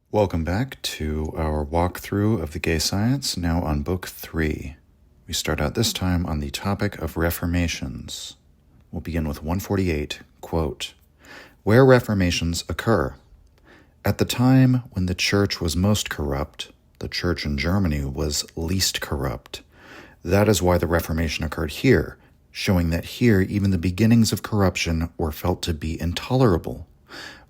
Welcome back to our walkthrough of the gay science, now on Book 3. We start out this time on the topic of reformations. We'll begin with 148, quote, "Where reformations occur. At the time when the church was most corrupt, the church in Germany was least corrupt. That is why the Reformation occurred here, showing that here even the beginnings of corruption were felt to be intolerable.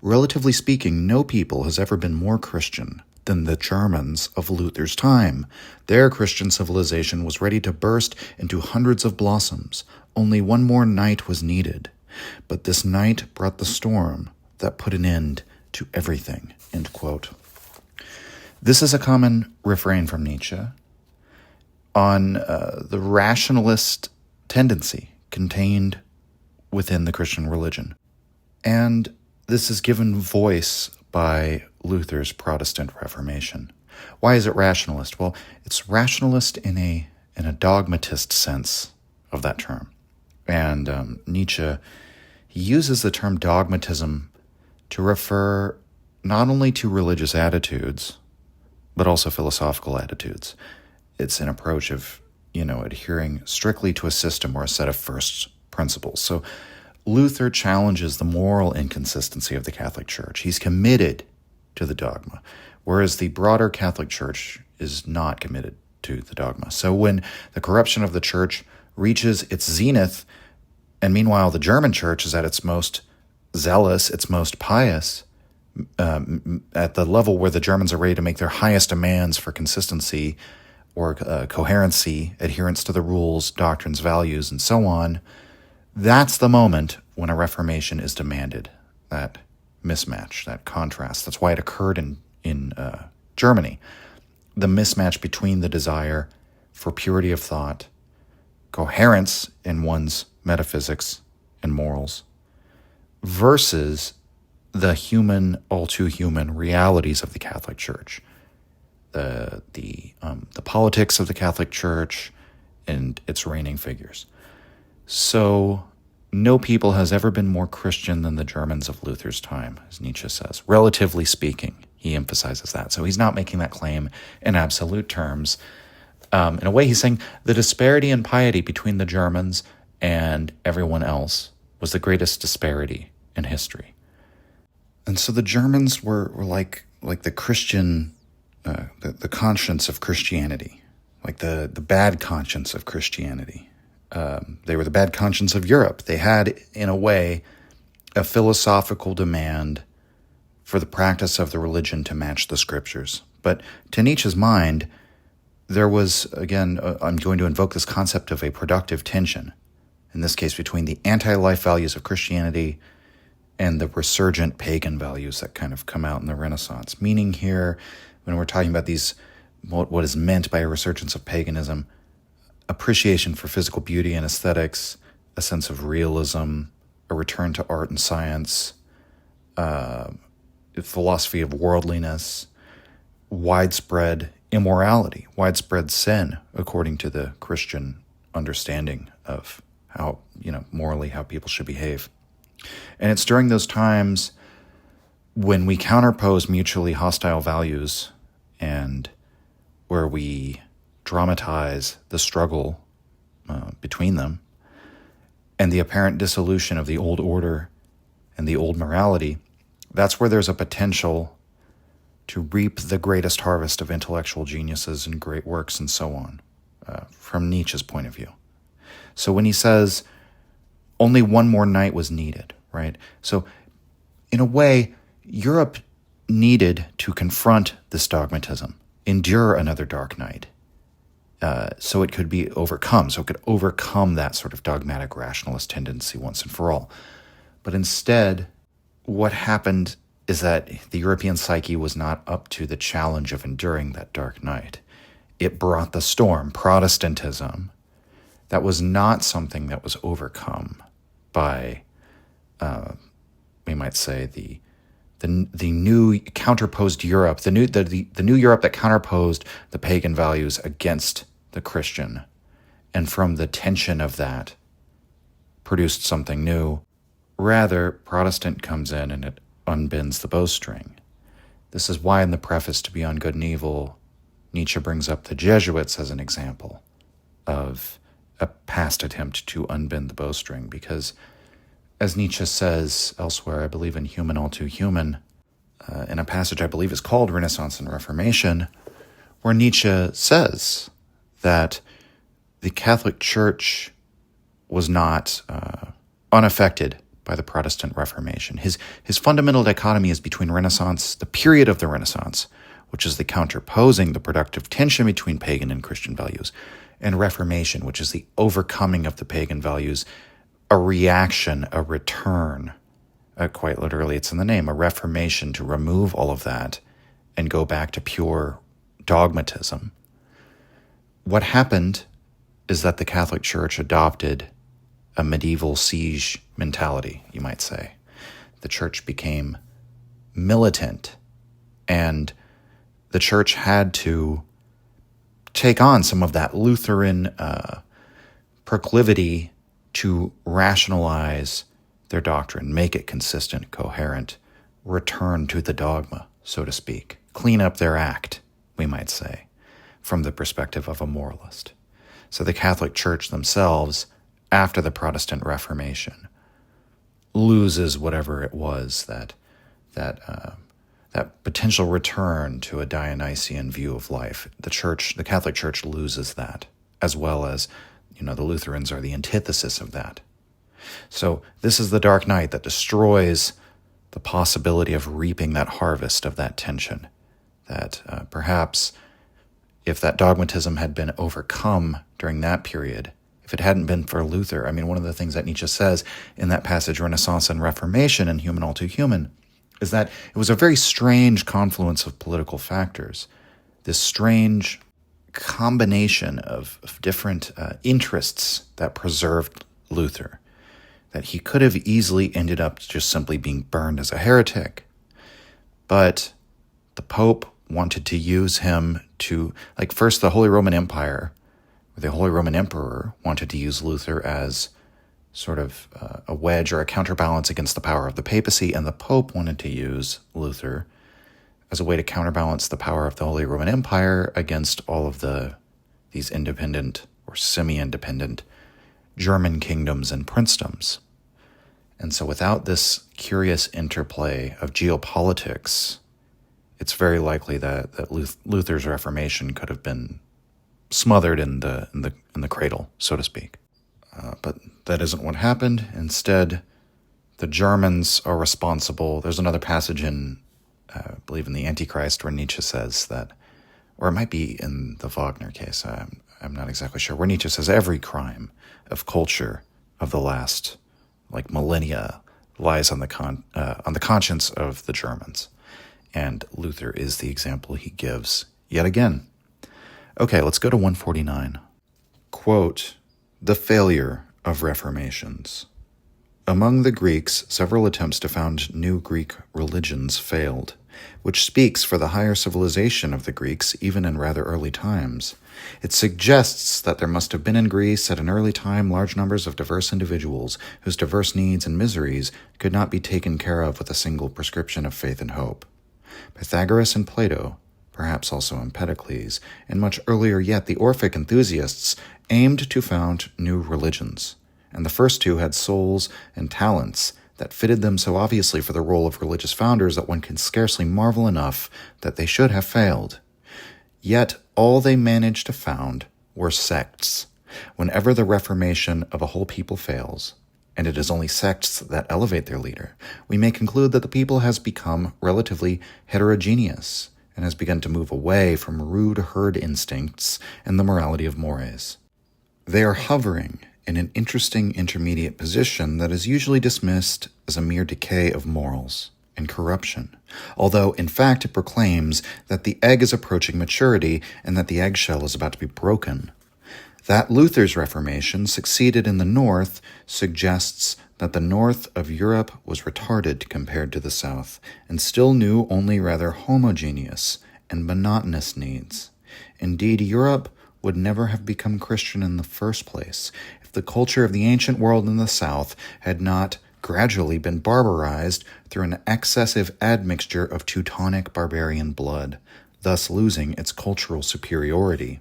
Relatively speaking, no people has ever been more Christian than the Germans of Luther's time. Their Christian civilization was ready to burst into hundreds of blossoms. Only one more night was needed. But this night brought the storm that put an end to everything." End quote. This is a common refrain from Nietzsche on the rationalist tendency contained within the Christian religion. And this is given voice by Luther's Protestant Reformation. Why is it rationalist? Well, it's rationalist in a dogmatist sense of that term. And Nietzsche, he uses the term dogmatism to refer not only to religious attitudes, but also philosophical attitudes. It's an approach of, adhering strictly to a system or a set of first principles. So Luther challenges the moral inconsistency of the Catholic Church. He's committed to the dogma, whereas the broader Catholic Church is not committed to the dogma. So when the corruption of the Church reaches its zenith, and meanwhile the German Church is at its most zealous, its most pious, at the level where the Germans are ready to make their highest demands for consistency or coherency, adherence to the rules, doctrines, values, and so on, that's the moment when a reformation is demanded, that mismatch, that contrast. That's why it occurred in Germany. The mismatch between the desire for purity of thought, coherence in one's metaphysics and morals, versus the human, all too human realities of the Catholic Church, the politics of the Catholic Church and its reigning figures. So no people has ever been more Christian than the Germans of Luther's time, as Nietzsche says. Relatively speaking, he emphasizes that. So he's not making that claim in absolute terms. In a way, he's saying the disparity in piety between the Germans and everyone else was the greatest disparity in history. And so the Germans were like the Christian, the conscience of Christianity, like the bad conscience of Christianity. They were the bad conscience of Europe. They had, in a way, a philosophical demand for the practice of the religion to match the scriptures. But to Nietzsche's mind, there was, again, I'm going to invoke this concept of a productive tension, in this case between the anti-life values of Christianity and the resurgent pagan values that kind of come out in the Renaissance. Meaning here, when we're talking about these, what is meant by a resurgence of paganism, appreciation for physical beauty and aesthetics, a sense of realism, a return to art and science, philosophy of worldliness, widespread immorality, widespread sin, according to the Christian understanding of how, morally how people should behave. And it's during those times when we counterpose mutually hostile values and where we dramatize the struggle between them and the apparent dissolution of the old order and the old morality, that's where there's a potential to reap the greatest harvest of intellectual geniuses and great works and so on, from Nietzsche's point of view. So when he says only one more night was needed, right? So in a way, Europe needed to confront this dogmatism, endure another dark night, so it could be overcome, so it could overcome that sort of dogmatic rationalist tendency once and for all. But instead, what happened is that the European psyche was not up to the challenge of enduring that dark night. It brought the storm, Protestantism. That was not something that was overcome by, we might say, the new counterposed Europe, the new Europe that counterposed the pagan values against the Christian, and from the tension of that produced something new. Rather, Protestant comes in and it unbends the bowstring. This is why in the preface to Beyond Good and Evil, Nietzsche brings up the Jesuits as an example of a past attempt to unbend the bowstring, because as Nietzsche says elsewhere, I believe in Human All Too Human, in a passage I believe is called Renaissance and Reformation, where Nietzsche says that the Catholic Church was not unaffected by the Protestant Reformation. His fundamental dichotomy is between Renaissance, the period of the Renaissance, which is the counterposing, the productive tension between pagan and Christian values, and Reformation, which is the overcoming of the pagan values, a reaction, a return. Quite literally, it's in the name, a reformation, to remove all of that and go back to pure dogmatism. What happened is that the Catholic Church adopted a medieval siege mentality, you might say. The church became militant, and the church had to take on some of that Lutheran proclivity to rationalize their doctrine, make it consistent, coherent, return to the dogma, so to speak, clean up their act, we might say, from the perspective of a moralist. So the Catholic Church themselves, after the Protestant Reformation, loses whatever it was that potential return to a Dionysian view of life. The Catholic Church loses that, as well as, the Lutherans are the antithesis of that. So this is the dark night that destroys the possibility of reaping that harvest of that tension, that perhaps if that dogmatism had been overcome during that period, if it hadn't been for Luther, one of the things that Nietzsche says in that passage, Renaissance and Reformation and Human All Too Human, is that it was a very strange confluence of political factors, this strange combination of different interests that preserved Luther, that he could have easily ended up just simply being burned as a heretic. But the Pope wanted to use him to, first the Holy Roman Empire, or the Holy Roman Emperor wanted to use Luther as sort of a wedge or a counterbalance against the power of the papacy, and the Pope wanted to use Luther as a way to counterbalance the power of the Holy Roman Empire against all of these independent or semi-independent German kingdoms and princedoms. And so without this curious interplay of geopolitics, it's very likely that Luther's Reformation could have been smothered in the cradle, so to speak. But that isn't what happened. Instead, the Germans are responsible. There's another passage in, I believe in the Antichrist, where Nietzsche says that, or it might be in the Wagner case, I'm not exactly sure, where Nietzsche says every crime of culture of the last millennia lies on the conscience of the Germans. And Luther is the example he gives yet again. Okay, let's go to 149. Quote, "The failure of reformations. Among the Greeks, several attempts to found new Greek religions failed, which speaks for the higher civilization of the Greeks even in rather early times. It suggests that there must have been in Greece at an early time large numbers of diverse individuals whose diverse needs and miseries could not be taken care of with a single prescription of faith and hope. Pythagoras and Plato, perhaps also Empedocles, and much earlier yet the Orphic enthusiasts, aimed to found new religions, and the first two had souls and talents that fitted them so obviously for the role of religious founders that one can scarcely marvel enough that they should have failed. Yet all they managed to found were sects. Whenever the reformation of a whole people fails, and it is only sects that elevate their leader, we may conclude that the people has become relatively heterogeneous and has begun to move away from rude herd instincts and the morality of mores. They are hovering in an interesting intermediate position that is usually dismissed as a mere decay of morals and corruption, although in fact it proclaims that the egg is approaching maturity and that the eggshell is about to be broken. That Luther's Reformation succeeded in the North suggests that the north of Europe was retarded compared to the south, and still knew only rather homogeneous and monotonous needs. Indeed, Europe would never have become Christian in the first place if the culture of the ancient world in the south had not gradually been barbarized through an excessive admixture of Teutonic barbarian blood, thus losing its cultural superiority.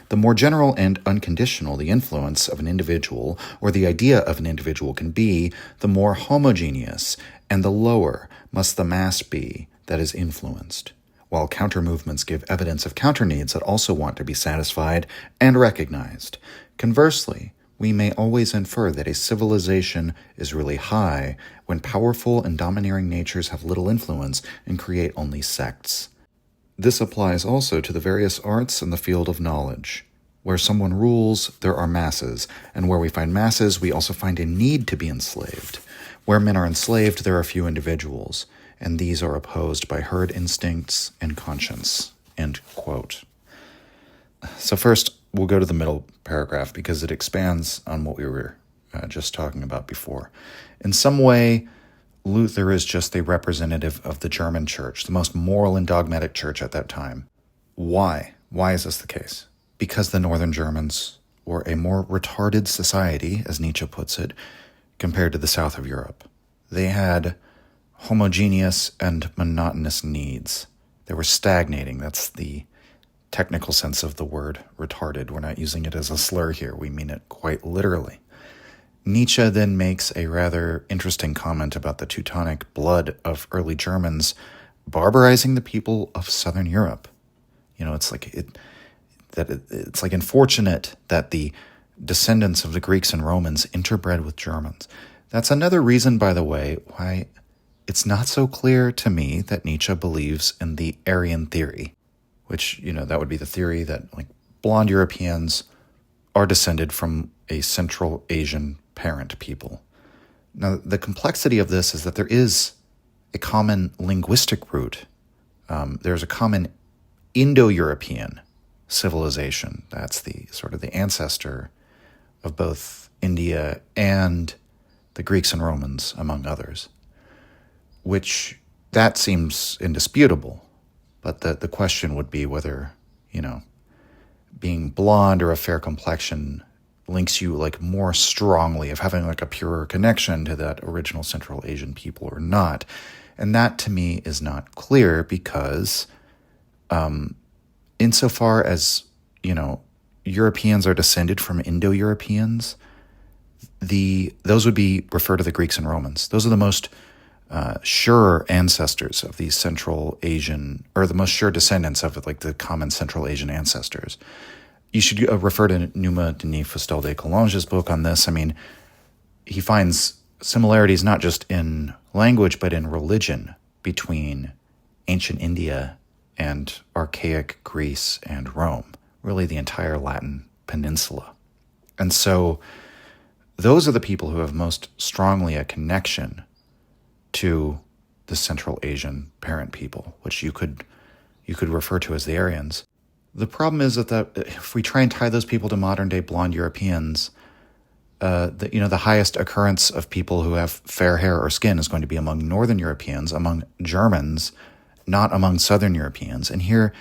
The more general and unconditional the influence of an individual or the idea of an individual can be, the more homogeneous and the lower must the mass be that is influenced, while counter-movements give evidence of counter-needs that also want to be satisfied and recognized. Conversely, we may always infer that a civilization is really high when powerful and domineering natures have little influence and create only sects. This applies also to the various arts in the field of knowledge. Where someone rules, there are masses, and where we find masses, we also find a need to be enslaved. Where men are enslaved, there are few individuals, and these are opposed by herd instincts and conscience." End quote. So first, we'll go to the middle paragraph because it expands on what we were just talking about before. In some way, Luther is just a representative of the German church, the most moral and dogmatic church at that time. Why? Why is this the case? Because the northern Germans were a more retarded society, as Nietzsche puts it, compared to the south of Europe. They had homogeneous and monotonous needs. They were stagnating. That's the technical sense of the word retarded. We're not using it as a slur here. We mean it quite literally. Nietzsche then makes a rather interesting comment about the Teutonic blood of early Germans barbarizing the people of Southern Europe. It's like unfortunate that the descendants of the Greeks and Romans interbred with Germans. That's another reason, by the way, why it's not so clear to me that Nietzsche believes in the Aryan theory, which, that would be the theory that blonde Europeans are descended from a Central Asian parent people. Now, the complexity of this is that there is a common linguistic root. There's a common Indo-European civilization. That's the sort of the ancestor of both India and the Greeks and Romans, among others, which that seems indisputable. But the question would be whether, being blonde or a fair complexion links you more strongly of having a purer connection to that original Central Asian people or not. And that to me is not clear because insofar as, Europeans are descended from Indo-Europeans, those would be referred to the Greeks and Romans. Those are the most sure ancestors of these Central Asian, or the most sure descendants of the common Central Asian ancestors. You should refer to Numa Denis Fustel de Coulanges' book on this. He finds similarities not just in language, but in religion between ancient India and archaic Greece and Rome, really the entire Latin peninsula. And so those are the people who have most strongly a connection to the Central Asian parent people, which you could refer to as the Aryans. The problem is that if we try and tie those people to modern-day blonde Europeans, the highest occurrence of people who have fair hair or skin is going to be among Northern Europeans, among Germans, not among Southern Europeans. And here,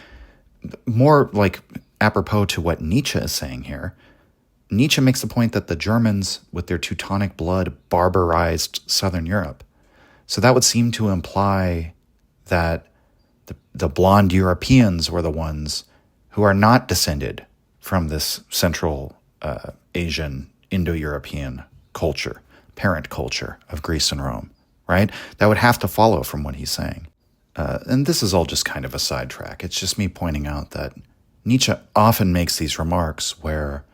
more apropos to what Nietzsche is saying here, Nietzsche makes the point that the Germans, with their Teutonic blood, barbarized Southern Europe. So that would seem to imply that the blonde Europeans were the ones who are not descended from this Central Asian, Indo-European culture, parent culture of Greece and Rome, right? That would have to follow from what he's saying. And this is all just kind of a sidetrack. It's just me pointing out that Nietzsche often makes these remarks where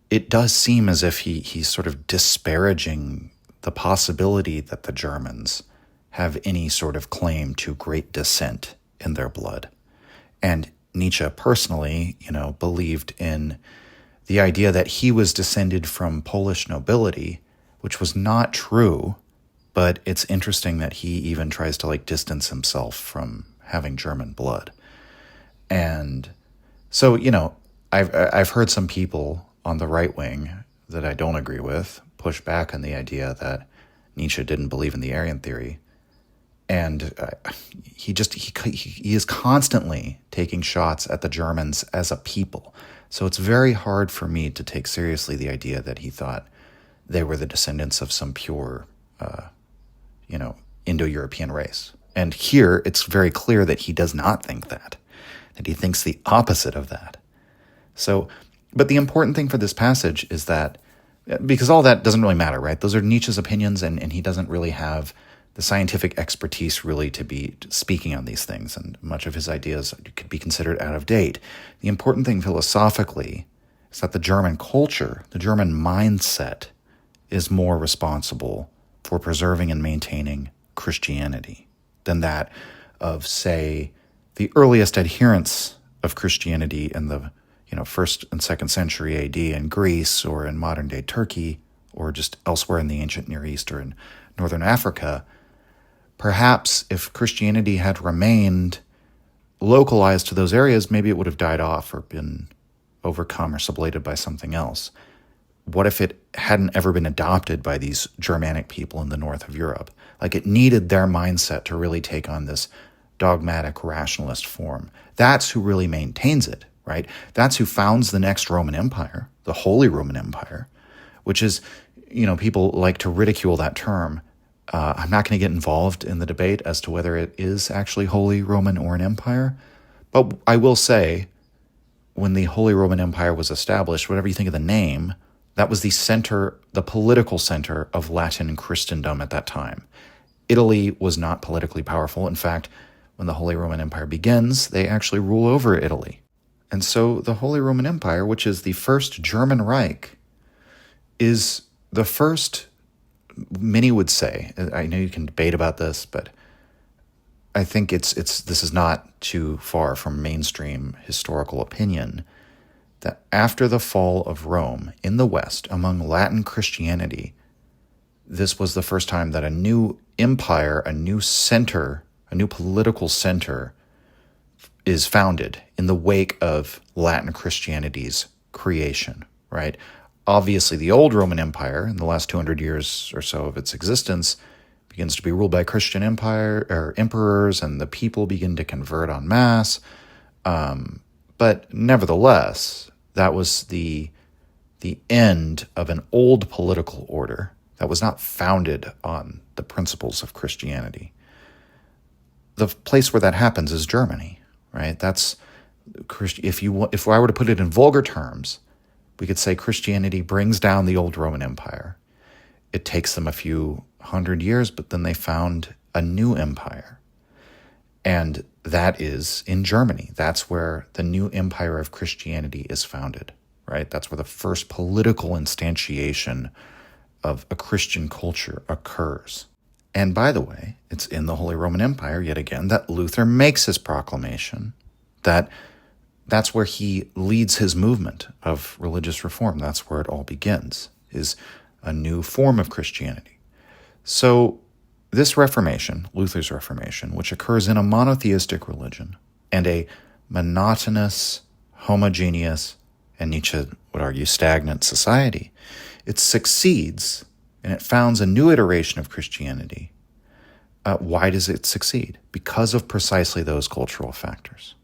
it does seem as if he's sort of disparaging the possibility that the Germans have any sort of claim to great descent in their blood. And Nietzsche personally, believed in the idea that he was descended from Polish nobility, which was not true, but it's interesting that he even tries to distance himself from having German blood. And so, I've heard some people on the right wing that I don't agree with push back on the idea that Nietzsche didn't believe in the Aryan theory. And he is constantly taking shots at the Germans as a people. So it's very hard for me to take seriously the idea that he thought they were the descendants of some pure Indo-European race. And here it's very clear that he does not think that he thinks the opposite of that. So, but the important thing for this passage is that, because all that doesn't really matter, right? Those are Nietzsche's opinions, and he doesn't really have the scientific expertise really to be speaking on these things, and much of his ideas could be considered out of date. The important thing philosophically is that the German culture, the German mindset, is more responsible for preserving and maintaining Christianity than that of, say, the earliest adherents of Christianity in the 1st and 2nd century AD in Greece or in modern-day Turkey or just elsewhere in the ancient Near East or in northern Africa. Perhaps if Christianity had remained localized to those areas, maybe it would have died off or been overcome or sublated by something else. What if it hadn't ever been adopted by these Germanic people in the north of Europe? Like, it needed their mindset to really take on this dogmatic rationalist form. That's who really maintains it, right? That's who founds the next Roman Empire, the Holy Roman Empire, which is, people like to ridicule that term. I'm not going to get involved in the debate as to whether it is actually Holy Roman or an empire, but I will say, when the Holy Roman Empire was established, whatever you think of the name, that was the center, the political center of Latin Christendom at that time. Italy was not politically powerful. In fact, when the Holy Roman Empire begins, they actually rule over Italy. And so the Holy Roman Empire, which is the first German Reich, is the first, many would say, I know you can debate about this, but I think this is not too far from mainstream historical opinion, that after the fall of Rome in the West, among Latin Christianity, this was the first time that a new empire, a new center, a new political center is founded in the wake of Latin Christianity's creation, right? Obviously, the old Roman Empire, in the last 200 years or so of its existence, begins to be ruled by Christian emperors, and the people begin to convert en masse. But nevertheless, that was the end of an old political order that was not founded on the principles of Christianity. The place where that happens is Germany, right? That's if I were to put it in vulgar terms, we could say Christianity brings down the old Roman Empire. It takes them a few hundred years, but then they found a new empire. And that is in Germany. That's where the new empire of Christianity is founded, right? That's where the first political instantiation of a Christian culture occurs. And by the way, it's in the Holy Roman Empire, yet again, that Luther makes his proclamation, that's where he leads his movement of religious reform. That's where it all begins, is a new form of Christianity. So this Reformation, Luther's Reformation, which occurs in a monotheistic religion and a monotonous, homogeneous, and Nietzsche would argue stagnant society, it succeeds and it founds a new iteration of Christianity. Why does it succeed? Because of precisely those cultural factors.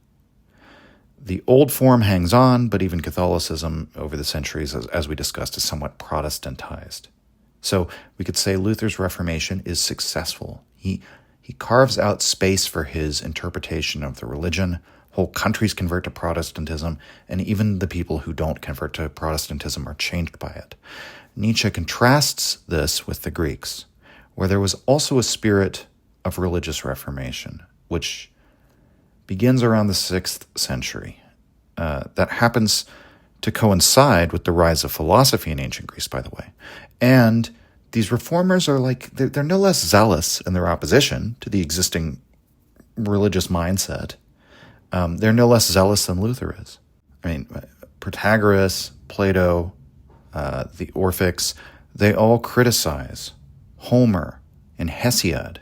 The old form hangs on, but even Catholicism over the centuries, as we discussed, is somewhat Protestantized. So we could say Luther's Reformation is successful. He carves out space for his interpretation of the religion. Whole countries convert to Protestantism, and even the people who don't convert to Protestantism are changed by it. Nietzsche contrasts this with the Greeks, where there was also a spirit of religious reformation, which begins around the 6th century. That happens to coincide with the rise of philosophy in ancient Greece, by the way. And these reformers are they're no less zealous in their opposition to the existing religious mindset. They're no less zealous than Luther is. I mean, Protagoras, Plato, the Orphics, they all criticize Homer and Hesiod.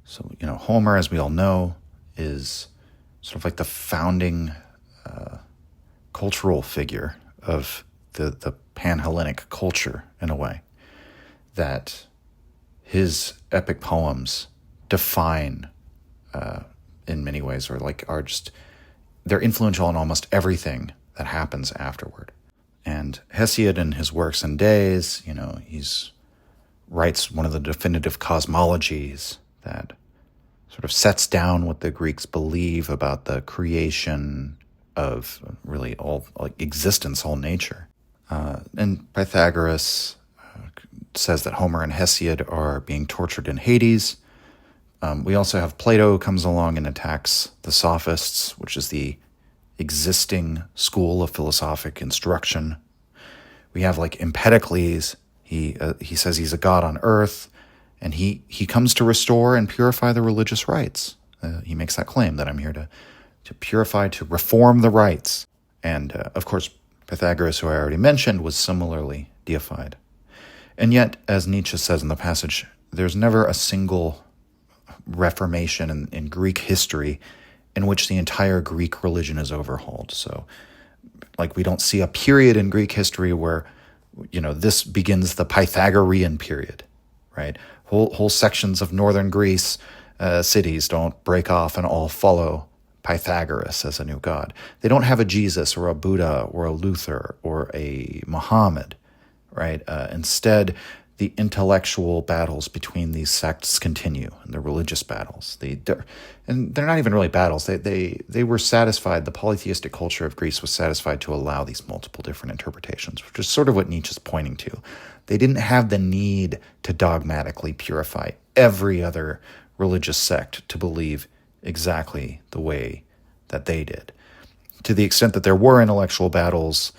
So, Homer, as we all know, is sort of like the founding cultural figure of the Pan-Hellenic culture, in a way, that his epic poems define in many ways, they're influential in almost everything that happens afterward. And Hesiod in his Works and Days, he's writes one of the definitive cosmologies that sort of sets down what the Greeks believe about the creation of really all existence, all nature. And Pythagoras says that Homer and Hesiod are being tortured in Hades. We also have Plato comes along and attacks the Sophists, which is the existing school of philosophic instruction. We have like Empedocles. He says he's a god on earth, and he comes to restore and purify the religious rites. He makes that claim that I'm here to purify, to reform the rites. And of course, Pythagoras, who I already mentioned, was similarly deified. And yet, as Nietzsche says in the passage, there's never a single reformation in Greek history in which the entire Greek religion is overhauled. So, like, we don't see a period in Greek history where, this begins the Pythagorean period, right? Whole sections of northern Greece, cities don't break off and all follow Pythagoras as a new god. They don't have a Jesus or a Buddha or a Luther or a Muhammad, right? Instead, the intellectual battles between these sects continue, and the religious battles. And they're not even really battles. They were satisfied. The polytheistic culture of Greece was satisfied to allow these multiple different interpretations, which is sort of what Nietzsche's pointing to. They didn't have the need to dogmatically purify every other religious sect to believe exactly the way that they did. To the extent that there were intellectual battles,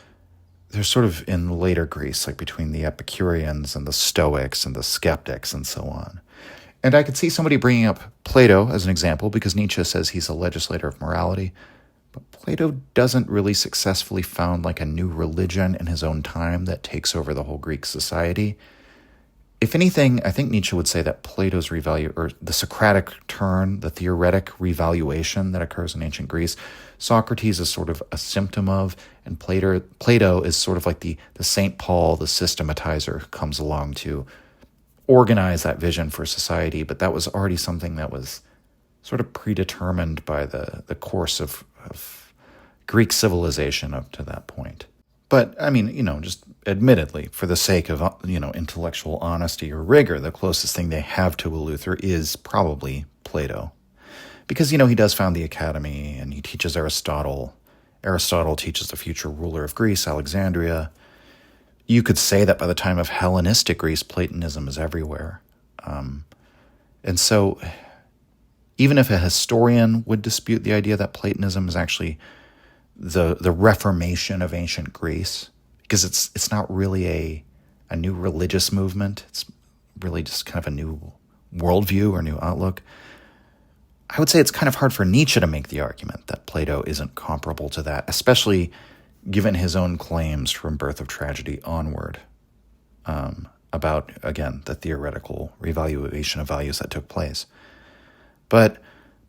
they're sort of in later Greece, like between the Epicureans and the Stoics and the Skeptics and so on. And I could see somebody bringing up Plato as an example, because Nietzsche says he's a legislator of morality. But Plato doesn't really successfully found like a new religion in his own time that takes over the whole Greek society. If anything, I think Nietzsche would say that Plato's the Socratic turn, the theoretic revaluation that occurs in ancient Greece, Socrates is sort of a symptom of, and Plato is sort of like the St. Paul, the systematizer, who comes along to organize that vision for society. But that was already something that was sort of predetermined by the course of Greek civilization up to that point. But, I mean, just admittedly, for the sake of, intellectual honesty or rigor, the closest thing they have to a Luther is probably Plato. Because, he does found the academy, and he teaches Aristotle. Aristotle teaches the future ruler of Greece, Alexandria. You could say that by the time of Hellenistic Greece, Platonism is everywhere. And so, even if a historian would dispute the idea that Platonism is actually the Reformation of ancient Greece, because it's not really a new religious movement. It's really just kind of a new worldview or new outlook. I would say it's kind of hard for Nietzsche to make the argument that Plato isn't comparable to that, especially given his own claims from Birth of Tragedy onward about, again, the theoretical revaluation of values that took place. But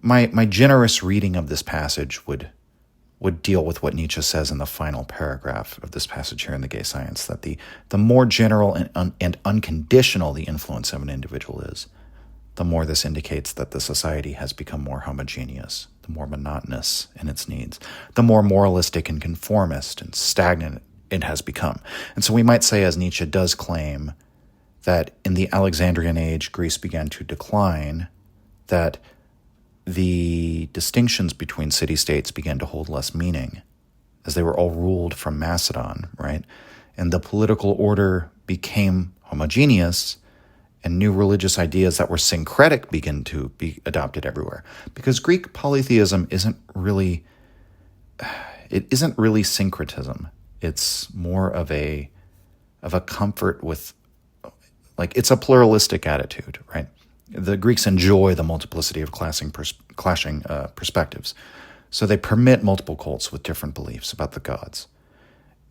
my generous reading of this passage would deal with what Nietzsche says in the final paragraph of this passage here in The Gay Science, that the more general and unconditional the influence of an individual is, the more this indicates that the society has become more homogeneous, the more monotonous in its needs, the more moralistic and conformist and stagnant it has become. And so we might say, as Nietzsche does claim, that in the Alexandrian age, Greece began to decline, that the distinctions between city-states began to hold less meaning, as they were all ruled from Macedon, right? And the political order became homogeneous, and new religious ideas that were syncretic began to be adopted everywhere. Because Greek polytheism isn't really syncretism. It's more of a comfort with, like, it's a pluralistic attitude, right? The Greeks enjoy the multiplicity of clashing perspectives. So they permit multiple cults with different beliefs about the gods.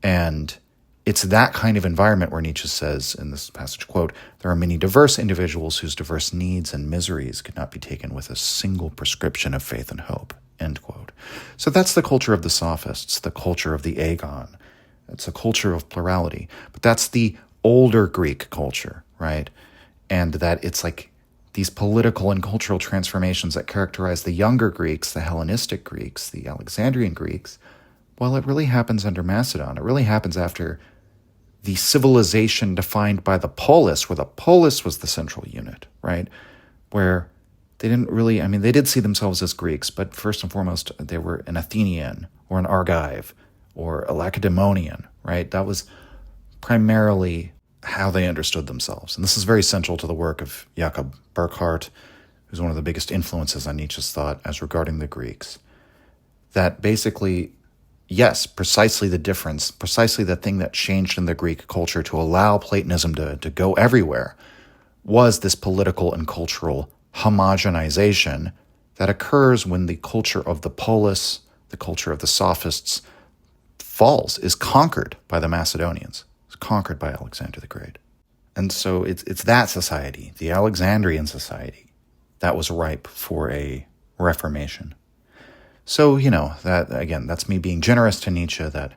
And it's that kind of environment where Nietzsche says in this passage, quote, "There are many diverse individuals whose diverse needs and miseries could not be taken with a single prescription of faith and hope," end quote. So that's the culture of the Sophists, the culture of the Agon. It's a culture of plurality. But that's the older Greek culture, right? And that it's like these political and cultural transformations that characterize the younger Greeks, the Hellenistic Greeks, the Alexandrian Greeks, well, it really happens under Macedon. It really happens after the civilization defined by the polis, where the polis was the central unit, right? Where they didn't really, they did see themselves as Greeks, but first and foremost, they were an Athenian or an Argive or a Lacedaemonian, right? That was primarily how they understood themselves. And this is very central to the work of Jakob Burckhardt, who's one of the biggest influences on Nietzsche's thought as regarding the Greeks. That basically, yes, precisely the difference, precisely the thing that changed in the Greek culture to allow Platonism to go everywhere was this political and cultural homogenization that occurs when the culture of the polis, the culture of the sophists, falls, is conquered by the Macedonians, is conquered by Alexander the Great. And so it's that society, the Alexandrian society, that was ripe for a reformation. So, that again, that's me being generous to Nietzsche, that,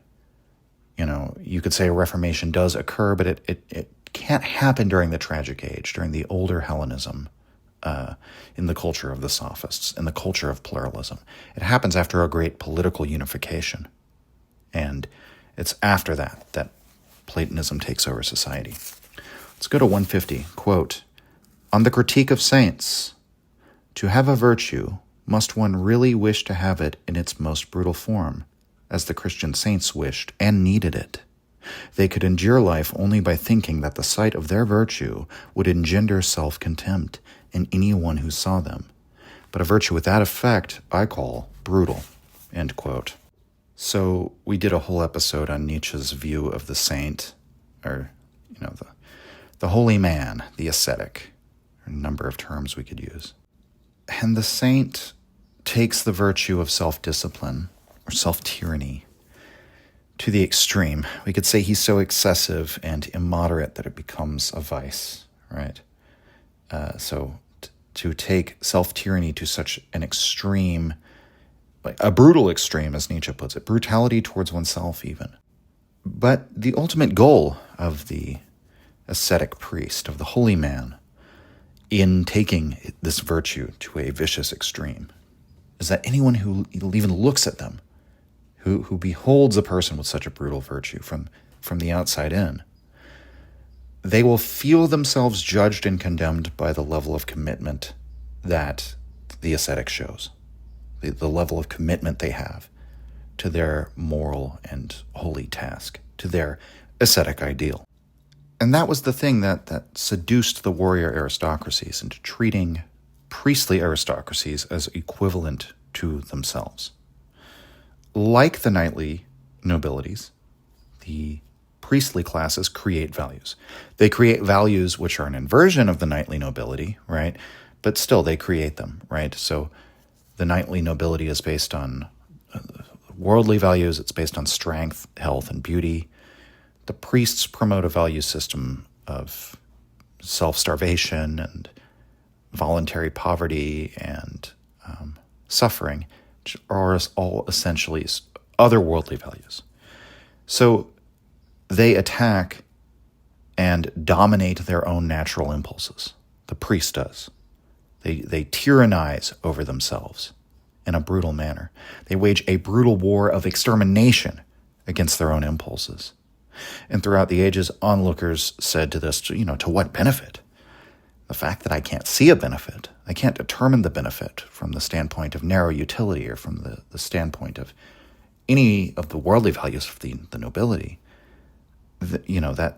you could say a reformation does occur, but it can't happen during the tragic age, during the older Hellenism, in the culture of the sophists, in the culture of pluralism. It happens after a great political unification. And it's after that Platonism takes over society. Let's go to 150. Quote, "On the critique of saints, to have a virtue, must one really wish to have it in its most brutal form, as the Christian saints wished and needed it. They could endure life only by thinking that the sight of their virtue would engender self-contempt in any one who saw them. But a virtue with that effect I call brutal." End quote. So we did a whole episode on Nietzsche's view of the saint, or, the holy man, the ascetic, a number of terms we could use. And the saint takes the virtue of self-discipline or self-tyranny to the extreme. We could say he's so excessive and immoderate that it becomes a vice, right? To take self-tyranny to such an extreme, like a brutal extreme, as Nietzsche puts it, brutality towards oneself even. But the ultimate goal of the ascetic priest, of the holy man, in taking this virtue to a vicious extreme, is that anyone who even looks at them, who beholds a person with such a brutal virtue from the outside in, they will feel themselves judged and condemned by the level of commitment that the ascetic shows, the level of commitment they have to their moral and holy task, to their ascetic ideal. And that was the thing that seduced the warrior aristocracies into treating priestly aristocracies as equivalent to themselves. Like the knightly nobilities, the priestly classes create values. They create values which are an inversion of the knightly nobility, right? But still, they create them, right? So the knightly nobility is based on worldly values. It's based on strength, health, and beauty. The priests promote a value system of self-starvation and voluntary poverty and suffering, which are all essentially otherworldly values. So they attack and dominate their own natural impulses. The priest does. They tyrannize over themselves in a brutal manner. They wage a brutal war of extermination against their own impulses. And throughout the ages, onlookers said to this, to what benefit? The fact that I can't see a benefit, I can't determine the benefit from the standpoint of narrow utility or from the standpoint of any of the worldly values of the nobility, that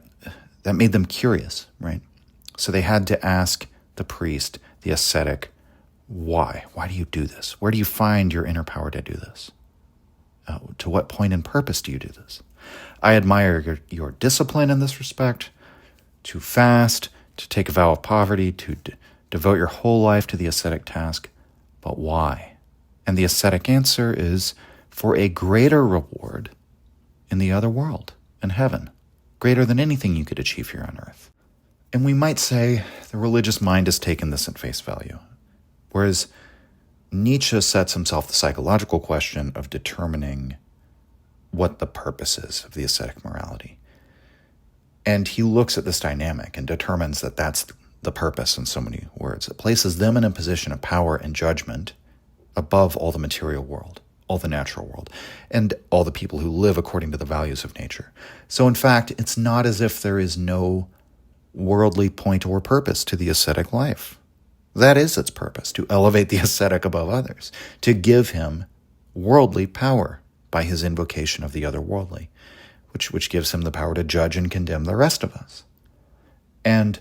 made them curious, right? So they had to ask the priest, the ascetic, why? Why do you do this? Where do you find your inner power to do this? To what point and purpose do you do this? I admire your discipline in this respect, to fast, to take a vow of poverty, to devote your whole life to the ascetic task. But why? And the ascetic answer is for a greater reward in the other world, in heaven, greater than anything you could achieve here on earth. And we might say the religious mind has taken this at face value, whereas Nietzsche sets himself the psychological question of determining what the purpose is of the ascetic morality. And he looks at this dynamic and determines that that's the purpose in so many words. It places them in a position of power and judgment above all the material world, all the natural world, and all the people who live according to the values of nature. So in fact, it's not as if there is no worldly point or purpose to the ascetic life. That is its purpose, to elevate the ascetic above others, to give him worldly power by his invocation of the otherworldly, which gives him the power to judge and condemn the rest of us. And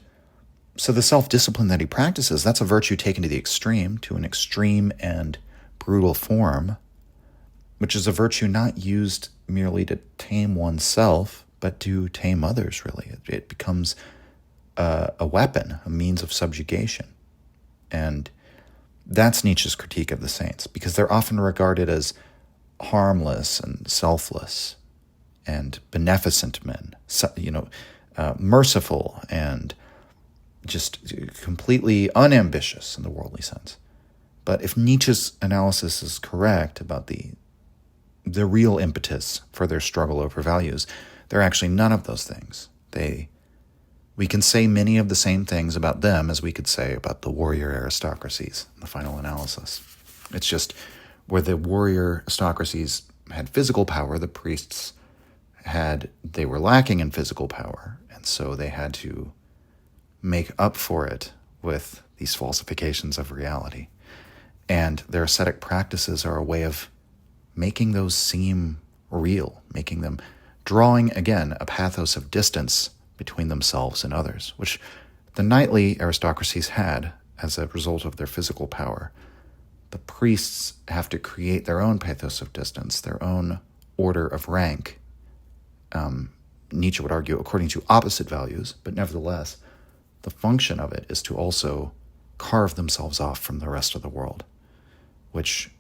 so the self-discipline that he practices, that's a virtue taken to the extreme, to an extreme and brutal form, which is a virtue not used merely to tame oneself, but to tame others, really. It becomes a weapon, a means of subjugation. And that's Nietzsche's critique of the saints, because they're often regarded as harmless and selfless and beneficent men, merciful and just completely unambitious in the worldly sense. But if Nietzsche's analysis is correct about the real impetus for their struggle over values, they're actually none of those things. We can say many of the same things about them as we could say about the warrior aristocracies in the final analysis. It's just where the warrior aristocracies had physical power, the priests they were lacking in physical power, and so they had to make up for it with these falsifications of reality. And their ascetic practices are a way of making those seem real, making them, drawing, again, a pathos of distance between themselves and others, which the knightly aristocracies had as a result of their physical power. The priests have to create their own pathos of distance, their own order of rank. Nietzsche would argue according to opposite values, but nevertheless, the function of it is to also carve themselves off from the rest of the world, which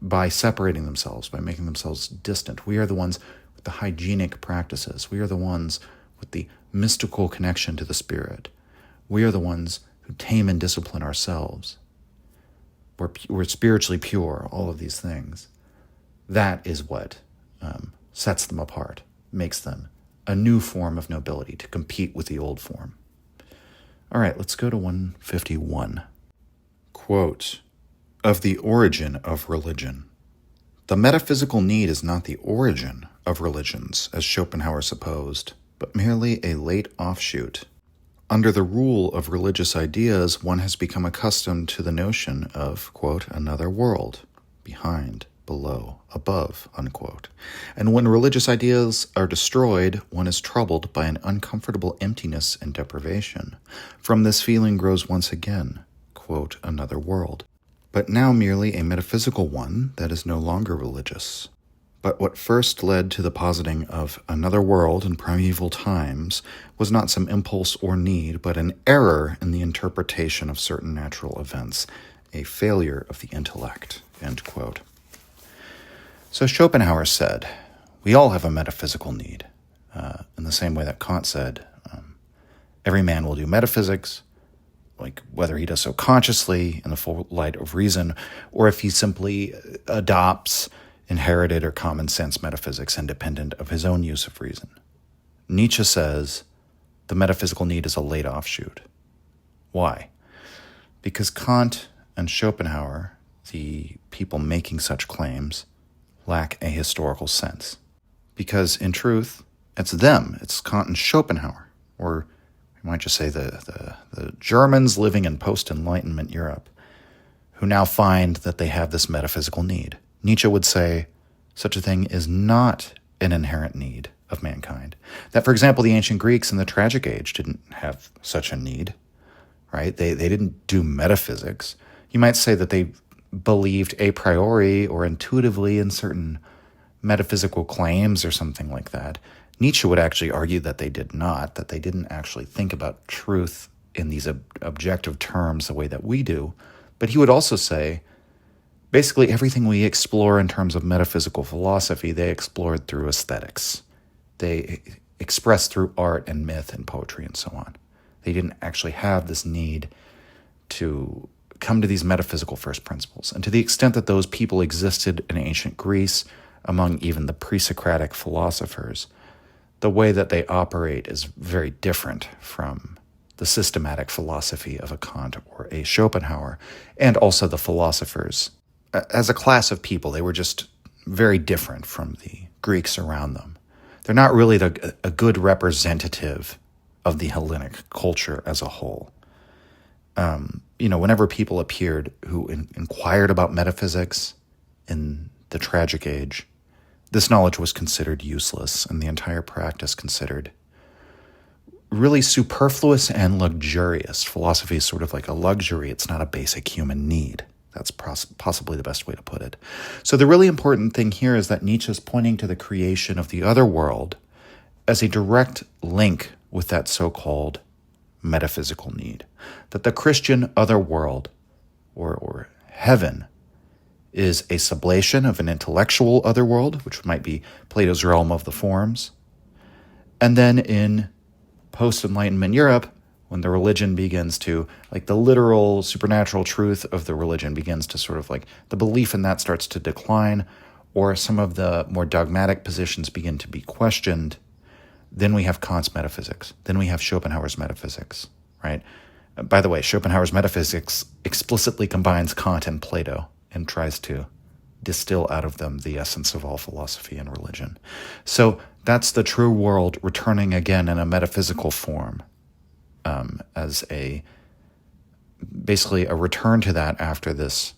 by separating themselves, by making themselves distant, we are the ones with the hygienic practices. We are the ones with the mystical connection to the spirit. We are the ones who tame and discipline ourselves. We're spiritually pure, all of these things. That is what sets them apart, makes them a new form of nobility to compete with the old form. All right, let's go to 151. Quote, "Of the origin of religion. The metaphysical need is not the origin of religions, as Schopenhauer supposed, but merely a late offshoot. Under the rule of religious ideas, one has become accustomed to the notion of, quote, another world, behind, below, above, unquote. And when religious ideas are destroyed, one is troubled by an uncomfortable emptiness and deprivation. From this feeling grows once again, quote, another world, but now merely a metaphysical one that is no longer religious. But what first led to the positing of another world in primeval times was not some impulse or need, but an error in the interpretation of certain natural events, a failure of the intellect," end quote. So Schopenhauer said, we all have a metaphysical need, in the same way that Kant said, every man will do metaphysics, like whether he does so consciously in the full light of reason, or if he simply adopts inherited or common sense metaphysics independent of his own use of reason. Nietzsche says the metaphysical need is a late offshoot. Why? Because Kant and Schopenhauer, the people making such claims, lack a historical sense. Because in truth, it's them, it's Kant and Schopenhauer, or you might just say the Germans living in post-Enlightenment Europe, who now find that they have this metaphysical need. Nietzsche would say such a thing is not an inherent need of mankind. That, for example, the ancient Greeks in the tragic age didn't have such a need, right? They didn't do metaphysics. You might say that they believed a priori or intuitively in certain metaphysical claims or something like that. Nietzsche would actually argue that they did not, that they didn't actually think about truth in these objective terms the way that we do. But he would also say, basically everything we explore in terms of metaphysical philosophy, they explored through aesthetics. They expressed through art and myth and poetry and so on. They didn't actually have this need to come to these metaphysical first principles. And to the extent that those people existed in ancient Greece, among even the pre-Socratic philosophers, the way that they operate is very different from the systematic philosophy of a Kant or a Schopenhauer, and also the philosophers as a class of people, they were just very different from the Greeks around them. They're not really a good representative of the Hellenic culture as a whole. Whenever people appeared who inquired about metaphysics in the tragic age, this knowledge was considered useless, and the entire practice considered really superfluous and luxurious. Philosophy is sort of like a luxury. It's not a basic human need. That's possibly the best way to put it. So the really important thing here is that Nietzsche is pointing to the creation of the other world as a direct link with that so-called metaphysical need. That the Christian other world, or heaven, is a sublation of an intellectual other world, which might be Plato's realm of the forms. And then in post-Enlightenment Europe, when the religion begins to, like the literal supernatural truth of the religion begins to sort of like, the belief in that starts to decline, or some of the more dogmatic positions begin to be questioned, then we have Kant's metaphysics. Then we have Schopenhauer's metaphysics, right? By the way, Schopenhauer's metaphysics explicitly combines Kant and Plato and tries to distill out of them the essence of all philosophy and religion. So that's the true world returning again in a metaphysical form, as basically a return to that after this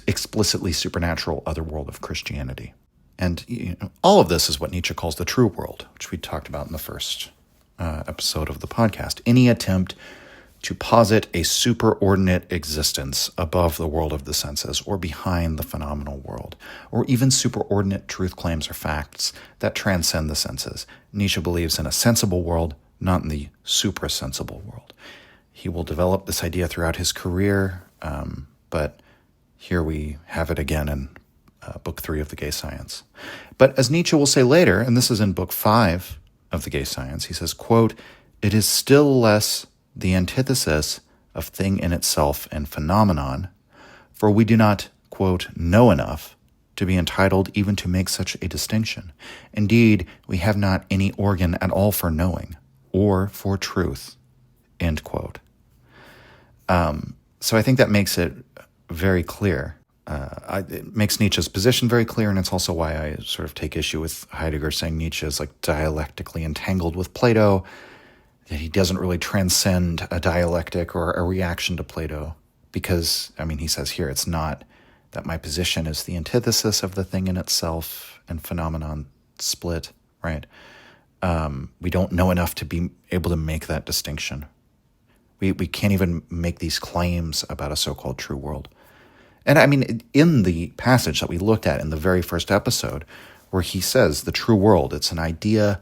explicitly supernatural other world of Christianity. And all of this is what Nietzsche calls the true world, which we talked about in the first episode of the podcast. Any attempt to posit a superordinate existence above the world of the senses or behind the phenomenal world, or even superordinate truth claims or facts that transcend the senses. Nietzsche believes in a sensible world, not in the suprasensible world. He will develop this idea throughout his career, but here we have it again in Book 3 of The Gay Science. But as Nietzsche will say later, and this is in Book 5 of The Gay Science, he says, quote, "It is still less the antithesis of thing in itself and phenomenon, for we do not, quote, know enough to be entitled even to make such a distinction. Indeed, we have not any organ at all for knowing, or for truth," end quote. So I think that makes it very clear. It makes Nietzsche's position very clear, and it's also why I sort of take issue with Heidegger saying Nietzsche is like dialectically entangled with Plato, that he doesn't really transcend a dialectic or a reaction to Plato, because, he says here, it's not that my position is the antithesis of the thing in itself and phenomenon split, right? We don't know enough to be able to make that distinction. We can't even make these claims about a so-called true world. And in the passage that we looked at in the very first episode, where he says the true world, it's an idea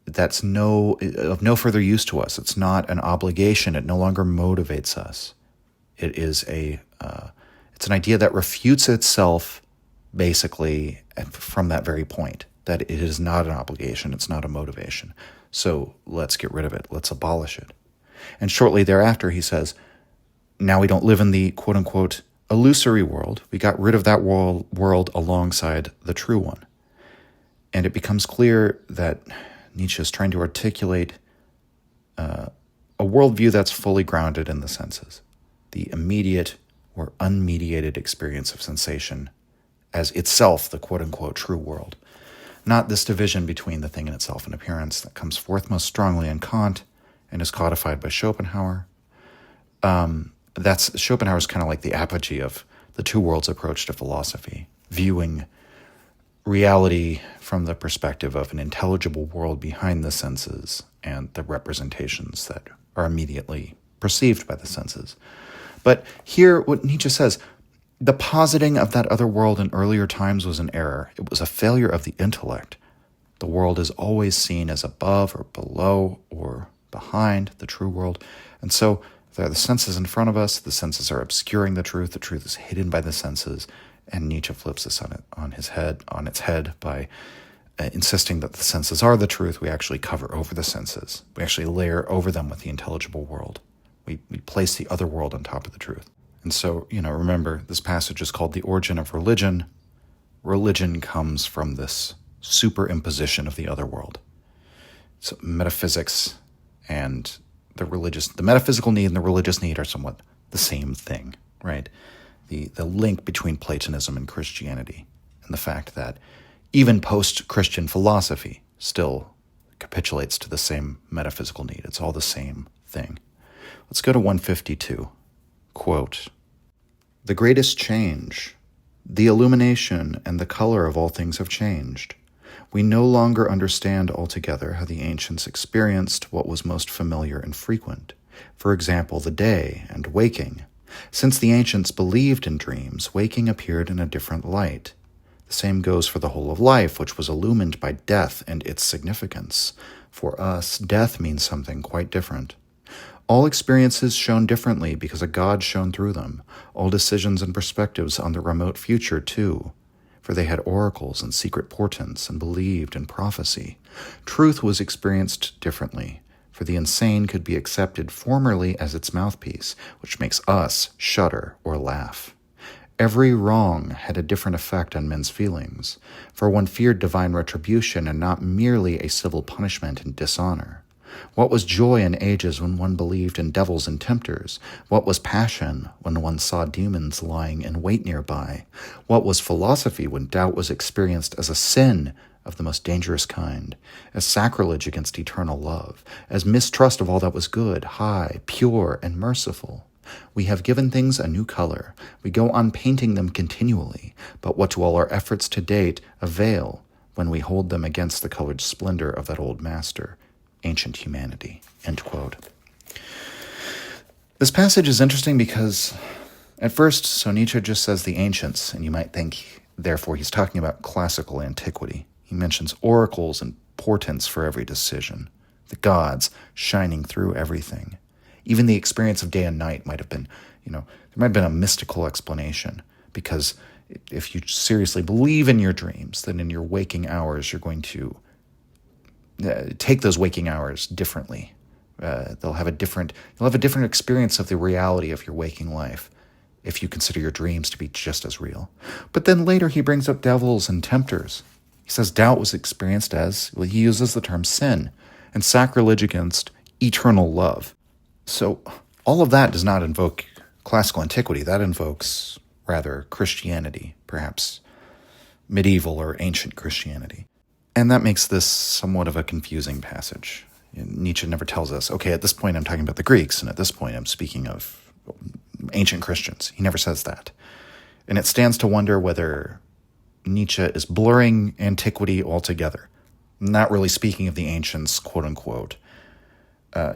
that's of no further use to us. It's not an obligation. It no longer motivates us. It is it's an idea that refutes itself basically from that very point, that it is not an obligation. It's not a motivation. So let's get rid of it. Let's abolish it. And shortly thereafter, he says, now we don't live in the quote unquote illusory world. We got rid of that world alongside the true one. And it becomes clear that Nietzsche is trying to articulate a worldview that's fully grounded in the senses, the immediate or unmediated experience of sensation as itself the quote-unquote true world, not this division between the thing in itself and appearance that comes forth most strongly in Kant and is codified by Schopenhauer. Schopenhauer's kind of like the apogee of the two worlds approach to philosophy, viewing reality from the perspective of an intelligible world behind the senses and the representations that are immediately perceived by the senses. But here, what Nietzsche says, the positing of that other world in earlier times was an error. It was a failure of the intellect. The world is always seen as above or below or behind the true world. And so there are the senses in front of us. The senses are obscuring the truth. The truth is hidden by the senses. And Nietzsche flips this on its head by insisting that the senses are the truth. We actually cover over the senses. We actually layer over them with the intelligible world. We place the other world on top of the truth. And so, remember, this passage is called The Origin of Religion. Religion comes from this superimposition of the other world. So metaphysics and the metaphysical need and the religious need are somewhat the same thing, right? the link between Platonism and Christianity, and the fact that even post-Christian philosophy still capitulates to the same metaphysical need. It's all the same thing. Let's go to 152. Quote, "The greatest change, the illumination and the color of all things have changed. We no longer understand altogether how the ancients experienced what was most familiar and frequent, for example, the day and waking. Since the ancients believed in dreams, waking appeared in a different light. The same goes for the whole of life, which was illumined by death and its significance. For us, death means something quite different. All experiences shone differently because a God shone through them, all decisions and perspectives on the remote future, too. For they had oracles and secret portents and believed in prophecy. Truth was experienced differently, for the insane could be accepted formerly as its mouthpiece, which makes us shudder or laugh. Every wrong had a different effect on men's feelings, for one feared divine retribution and not merely a civil punishment and dishonor. What was joy in ages when one believed in devils and tempters? What was passion when one saw demons lying in wait nearby? What was philosophy when doubt was experienced as a sin of the most dangerous kind, as sacrilege against eternal love, as mistrust of all that was good, high, pure, and merciful? We have given things a new color. We go on painting them continually, but what do all our efforts to date avail when we hold them against the colored splendor of that old master, ancient humanity?" End quote. This passage is interesting because at first, so Nietzsche just says the ancients, and you might think, therefore, he's talking about classical antiquity. He mentions oracles and portents for every decision, the gods shining through everything. Even the experience of day and night might have been, there might have been a mystical explanation, because if you seriously believe in your dreams, then in your waking hours, you're going to take those waking hours differently. You'll have a different experience of the reality of your waking life if you consider your dreams to be just as real. But then later he brings up devils and tempters. He says doubt was experienced as, he uses the term sin, and sacrilege against eternal love. So all of that does not invoke classical antiquity. That invokes, rather, Christianity, perhaps medieval or ancient Christianity. And that makes this somewhat of a confusing passage. Nietzsche never tells us, okay, at this point I'm talking about the Greeks, and at this point I'm speaking of ancient Christians. He never says that. And it stands to wonder whether Nietzsche is blurring antiquity altogether, not really speaking of the ancients, quote-unquote,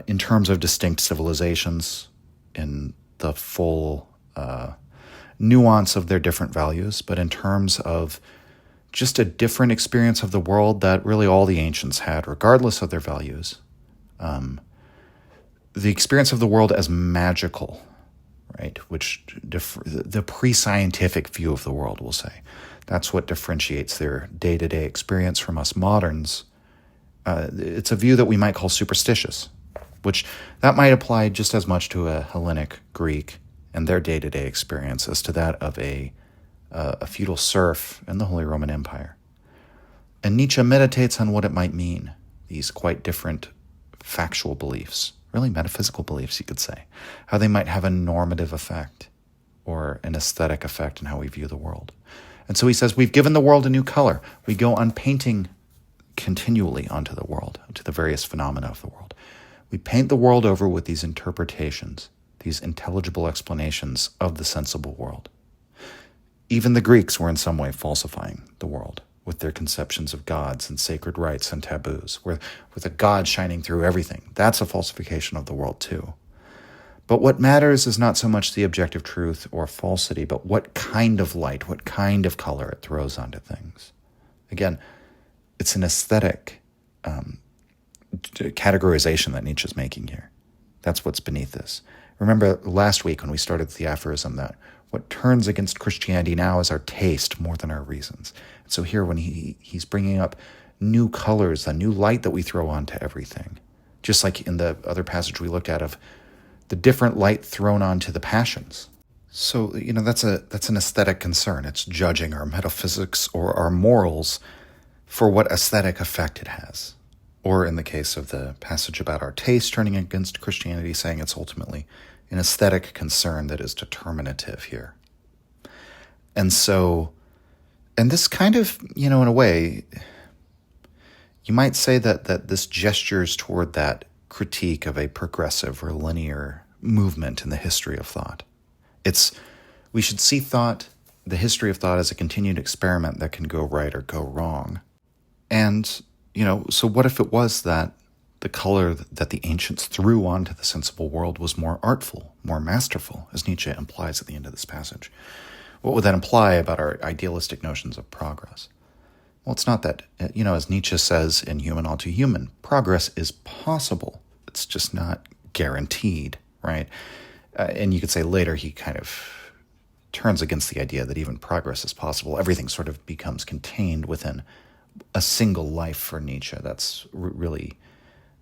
in terms of distinct civilizations, in the full nuance of their different values, but in terms of just a different experience of the world that really all the ancients had, regardless of their values. The experience of the world as magical, right? Which the pre-scientific view of the world, we'll say. That's what differentiates their day-to-day experience from us moderns. It's a view that we might call superstitious, which that might apply just as much to a Hellenic Greek and their day-to-day experience as to that of a feudal serf in the Holy Roman Empire. And Nietzsche meditates on what it might mean, these quite different factual beliefs, really metaphysical beliefs, you could say, how they might have a normative effect or an aesthetic effect in how we view the world. And so he says, we've given the world a new color. We go on painting continually onto the world, to the various phenomena of the world. We paint the world over with these interpretations, these intelligible explanations of the sensible world. Even the Greeks were in some way falsifying the world with their conceptions of gods and sacred rites and taboos, with a god shining through everything. That's a falsification of the world too. But what matters is not so much the objective truth or falsity, but what kind of light, what kind of color it throws onto things. Again, it's an aesthetic categorization that Nietzsche's making here. That's what's beneath this. Remember last week when we started the aphorism that what turns against Christianity now is our taste more than our reasons. And so here when he's bringing up new colors, a new light that we throw onto everything, just like in the other passage we looked at of the different light thrown onto the passions. So, that's an aesthetic concern. It's judging our metaphysics or our morals for what aesthetic effect it has. Or in the case of the passage about our taste turning against Christianity, saying it's ultimately an aesthetic concern that is determinative here. And so, and this kind of, in a way, you might say that this gestures toward that critique of a progressive or linear movement in the history of thought. We should see thought, the history of thought, as a continued experiment that can go right or go wrong. And, so what if it was that the color that the ancients threw onto the sensible world was more artful, more masterful, as Nietzsche implies at the end of this passage? What would that imply about our idealistic notions of progress? Well, it's not that, as Nietzsche says in Human All Too Human, progress is possible. It's just not guaranteed, right? And you could say later he kind of turns against the idea that even progress is possible. Everything sort of becomes contained within a single life for Nietzsche. That's really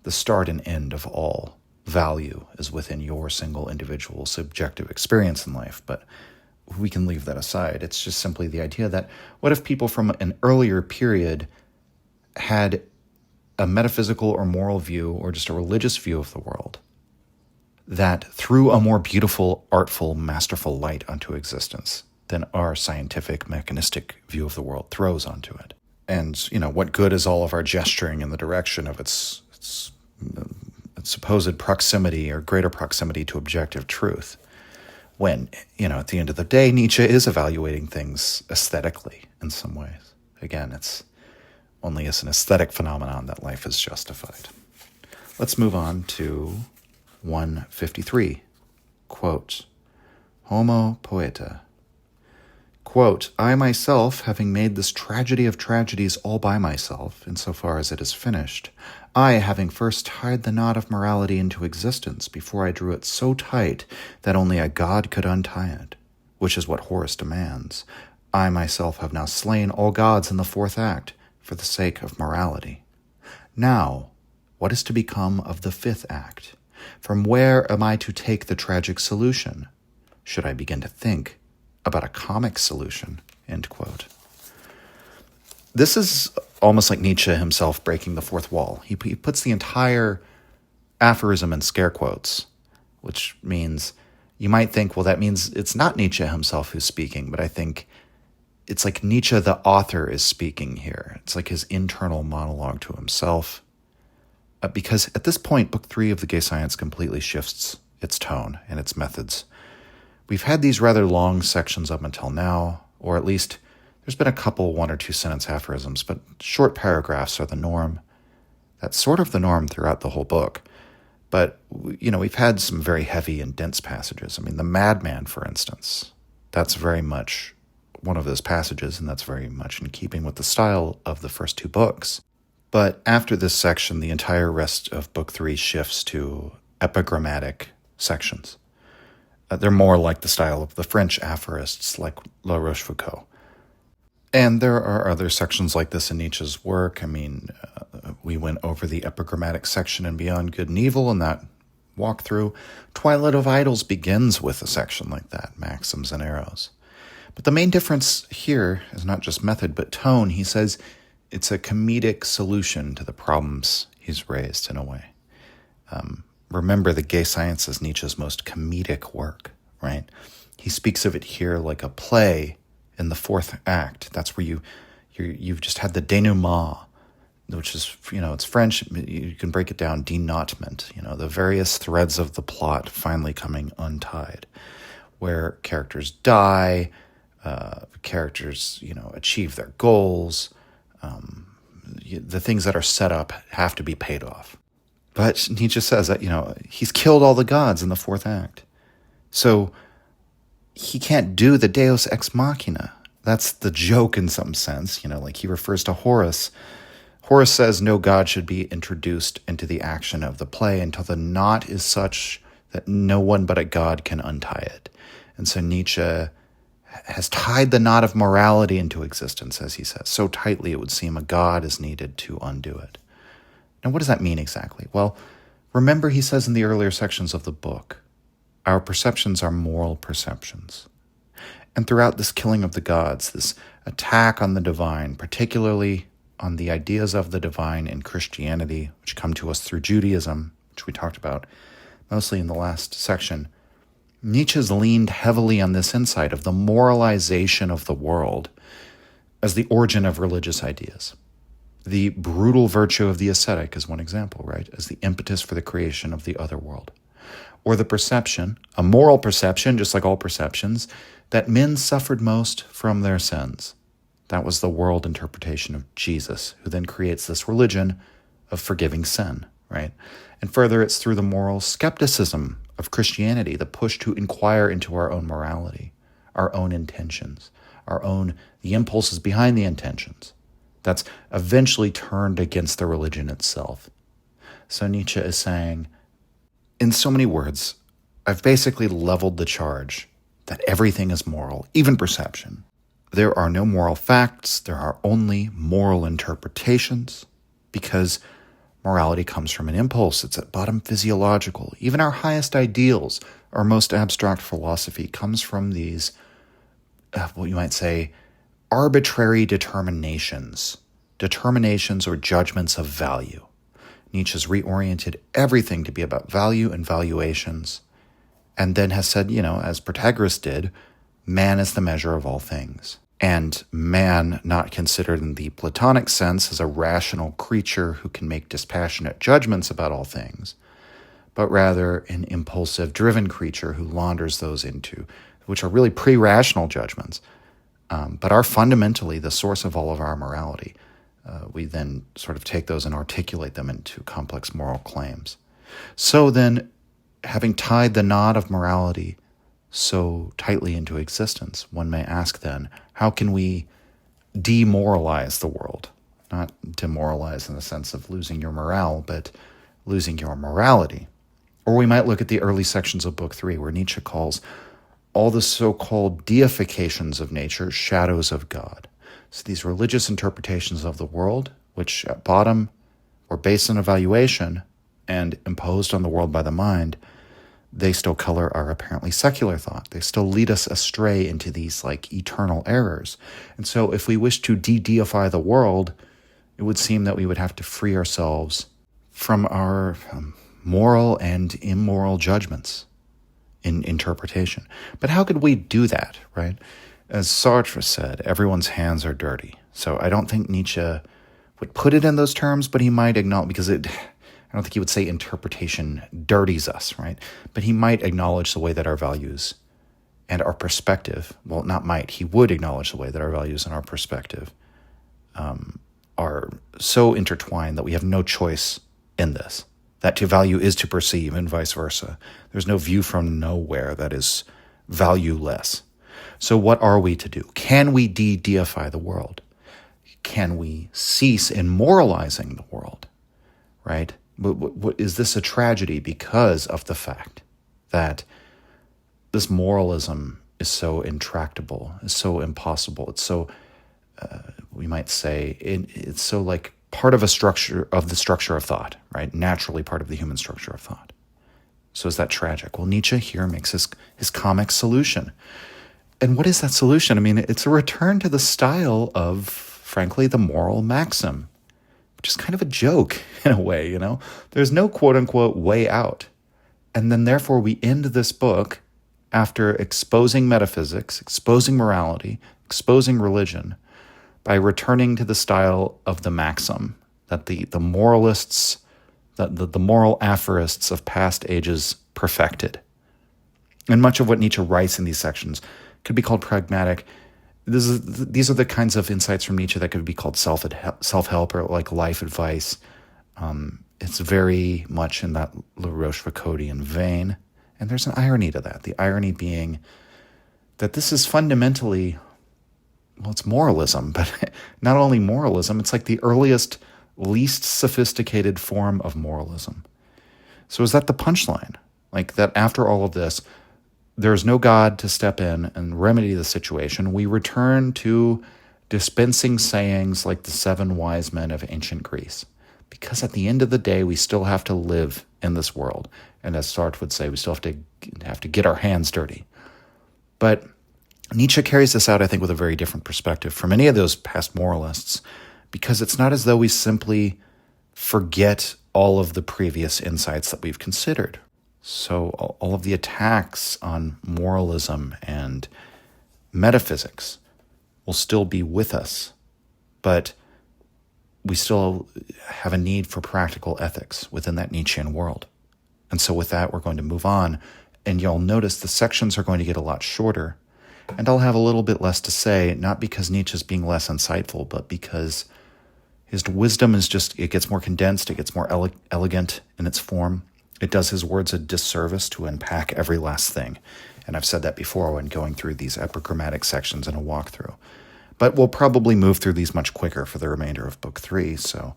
the start and end of all value is within your single individual subjective experience in life. But we can leave that aside. It's just simply the idea that what if people from an earlier period had a metaphysical or moral view or just a religious view of the world that threw a more beautiful, artful, masterful light onto existence than our scientific, mechanistic view of the world throws onto it? And, what good is all of our gesturing in the direction of its supposed proximity or greater proximity to objective truth when, at the end of the day, Nietzsche is evaluating things aesthetically in some ways. Again, it's only as an aesthetic phenomenon that life is justified. Let's move on to 153. Quote, Homo poeta. Quote, I myself, having made this tragedy of tragedies all by myself, insofar as it is finished, I, having first tied the knot of morality into existence before I drew it so tight that only a god could untie it, which is what Horace demands, I myself have now slain all gods in the fourth act for the sake of morality. Now, what is to become of the fifth act? From where am I to take the tragic solution? Should I begin to think about a comic solution? End quote. This is almost like Nietzsche himself breaking the fourth wall. He puts the entire aphorism in scare quotes, which means you might think, well, that means it's not Nietzsche himself who's speaking, but I think it's like Nietzsche, the author, is speaking here. It's like his internal monologue to himself. Because at this point, Book 3 of The Gay Science completely shifts its tone and its methods. We've had these rather long sections up until now, or at least there's been a couple 1 or 2 sentence aphorisms, but short paragraphs are the norm. That's sort of the norm throughout the whole book. But, we've had some very heavy and dense passages. I mean, the Madman, for instance, that's very much one of those passages, and that's very much in keeping with the style of the first 2 books. But after this section, the entire rest of Book 3 shifts to epigrammatic sections. They're more like the style of the French aphorists like La Rochefoucauld. And there are other sections like this in Nietzsche's work. I mean, we went over the epigrammatic section in Beyond Good and Evil in that walkthrough. Twilight of Idols begins with a section like that, Maxims and Arrows. But the main difference here is not just method, but tone. He says it's a comedic solution to the problems he's raised in a way. Remember, The Gay Science is Nietzsche's most comedic work, right? He speaks of it here like a play in the fourth act. That's where you've just had the denouement, which is, it's French. You can break it down, denouement, the various threads of the plot finally coming untied, where characters die, characters, achieve their goals. The things that are set up have to be paid off. But Nietzsche says that, he's killed all the gods in the fourth act. So he can't do the deus ex machina. That's the joke in some sense, like he refers to Horace. Horace says no god should be introduced into the action of the play until the knot is such that no one but a god can untie it. And so Nietzsche has tied the knot of morality into existence, as he says, so tightly it would seem a god is needed to undo it. Now, what does that mean exactly? Well, remember he says in the earlier sections of the book, our perceptions are moral perceptions. And throughout this killing of the gods, this attack on the divine, particularly on the ideas of the divine in Christianity, which come to us through Judaism, which we talked about mostly in the last section, Nietzsche's leaned heavily on this insight of the moralization of the world as the origin of religious ideas. The brutal virtue of the ascetic is one example, right? As the impetus for the creation of the other world. Or the perception, a moral perception, just like all perceptions, that men suffered most from their sins. That was the world interpretation of Jesus, who then creates this religion of forgiving sin, right? And further, it's through the moral skepticism of Christianity, the push to inquire into our own morality, our own intentions, the impulses behind the intentions, that's eventually turned against the religion itself. So Nietzsche is saying, in so many words, I've basically leveled the charge that everything is moral, even perception. There are no moral facts, there are only moral interpretations, because morality comes from an impulse. It's at bottom physiological. Even our highest ideals, our most abstract philosophy, comes from these, what you might say, arbitrary determinations or judgments of value. Nietzsche's reoriented everything to be about value and valuations, and then has said, as Protagoras did, man is the measure of all things. And man, not considered in the Platonic sense as a rational creature who can make dispassionate judgments about all things, but rather an impulsive, driven creature who launders those into, which are really pre-rational judgments, but are fundamentally the source of all of our morality. We then sort of take those and articulate them into complex moral claims. So then, having tied the knot of morality so tightly into existence, one may ask then, how can we demoralize the world? Not demoralize in the sense of losing your morale, but losing your morality. Or we might look at the early sections of Book 3, where Nietzsche calls all the so-called deifications of nature shadows of God. So these religious interpretations of the world, which at bottom were based on evaluation and imposed on the world by the mind, they still color our apparently secular thought. They still lead us astray into these eternal errors. And so if we wish to de-deify the world, it would seem that we would have to free ourselves from our moral and immoral judgments in interpretation. But how could we do that, right? As Sartre said, everyone's hands are dirty. So I don't think Nietzsche would put it in those terms, but he might acknowledge, because I don't think he would say interpretation dirties us, right? But he might acknowledge the way that our values and our perspective, well, not might, he would acknowledge the way that our values and our perspective are so intertwined that we have no choice in this. That to value is to perceive and vice versa. There's no view from nowhere that is valueless. So what are we to do? Can we de-deify the world? Can we cease in moralizing the world, right? What, is this a tragedy because of the fact that this moralism is so intractable, is so impossible, it's so, we might say, it's so part of the structure of thought, right? Naturally part of the human structure of thought. So is that tragic? Well, Nietzsche here makes his comic solution. And what is that solution? I mean, it's a return to the style of, frankly, the moral maxim, which is kind of a joke in a way, There's no quote-unquote way out. And then therefore we end this book after exposing metaphysics, exposing morality, exposing religion, by returning to the style of the maxim that the moralists, the moral aphorists of past ages perfected. And much of what Nietzsche writes in these sections could be called pragmatic. These are the kinds of insights from Nietzsche that could be called self-help or life advice. It's very much in that La Rochefoucauldian vein. And there's an irony to that. The irony being that this is fundamentally, it's moralism, but not only moralism, it's the earliest, least sophisticated form of moralism. So is that the punchline? That after all of this, there's no God to step in and remedy the situation. We return to dispensing sayings like the 7 wise men of ancient Greece. Because at the end of the day, we still have to live in this world. And as Sartre would say, we still have to get our hands dirty. But Nietzsche carries this out, I think, with a very different perspective from any of those past moralists, because it's not as though we simply forget all of the previous insights that we've considered. So all of the attacks on moralism and metaphysics will still be with us, but we still have a need for practical ethics within that Nietzschean world. And so with that, we're going to move on, and you'll notice the sections are going to get a lot shorter, and I'll have a little bit less to say, not because Nietzsche's being less insightful, but because his wisdom is just, it gets more condensed, it gets more elegant in its form. It does his words a disservice to unpack every last thing. And I've said that before when going through these epigrammatic sections in a walkthrough. But we'll probably move through these much quicker for the remainder of Book 3. So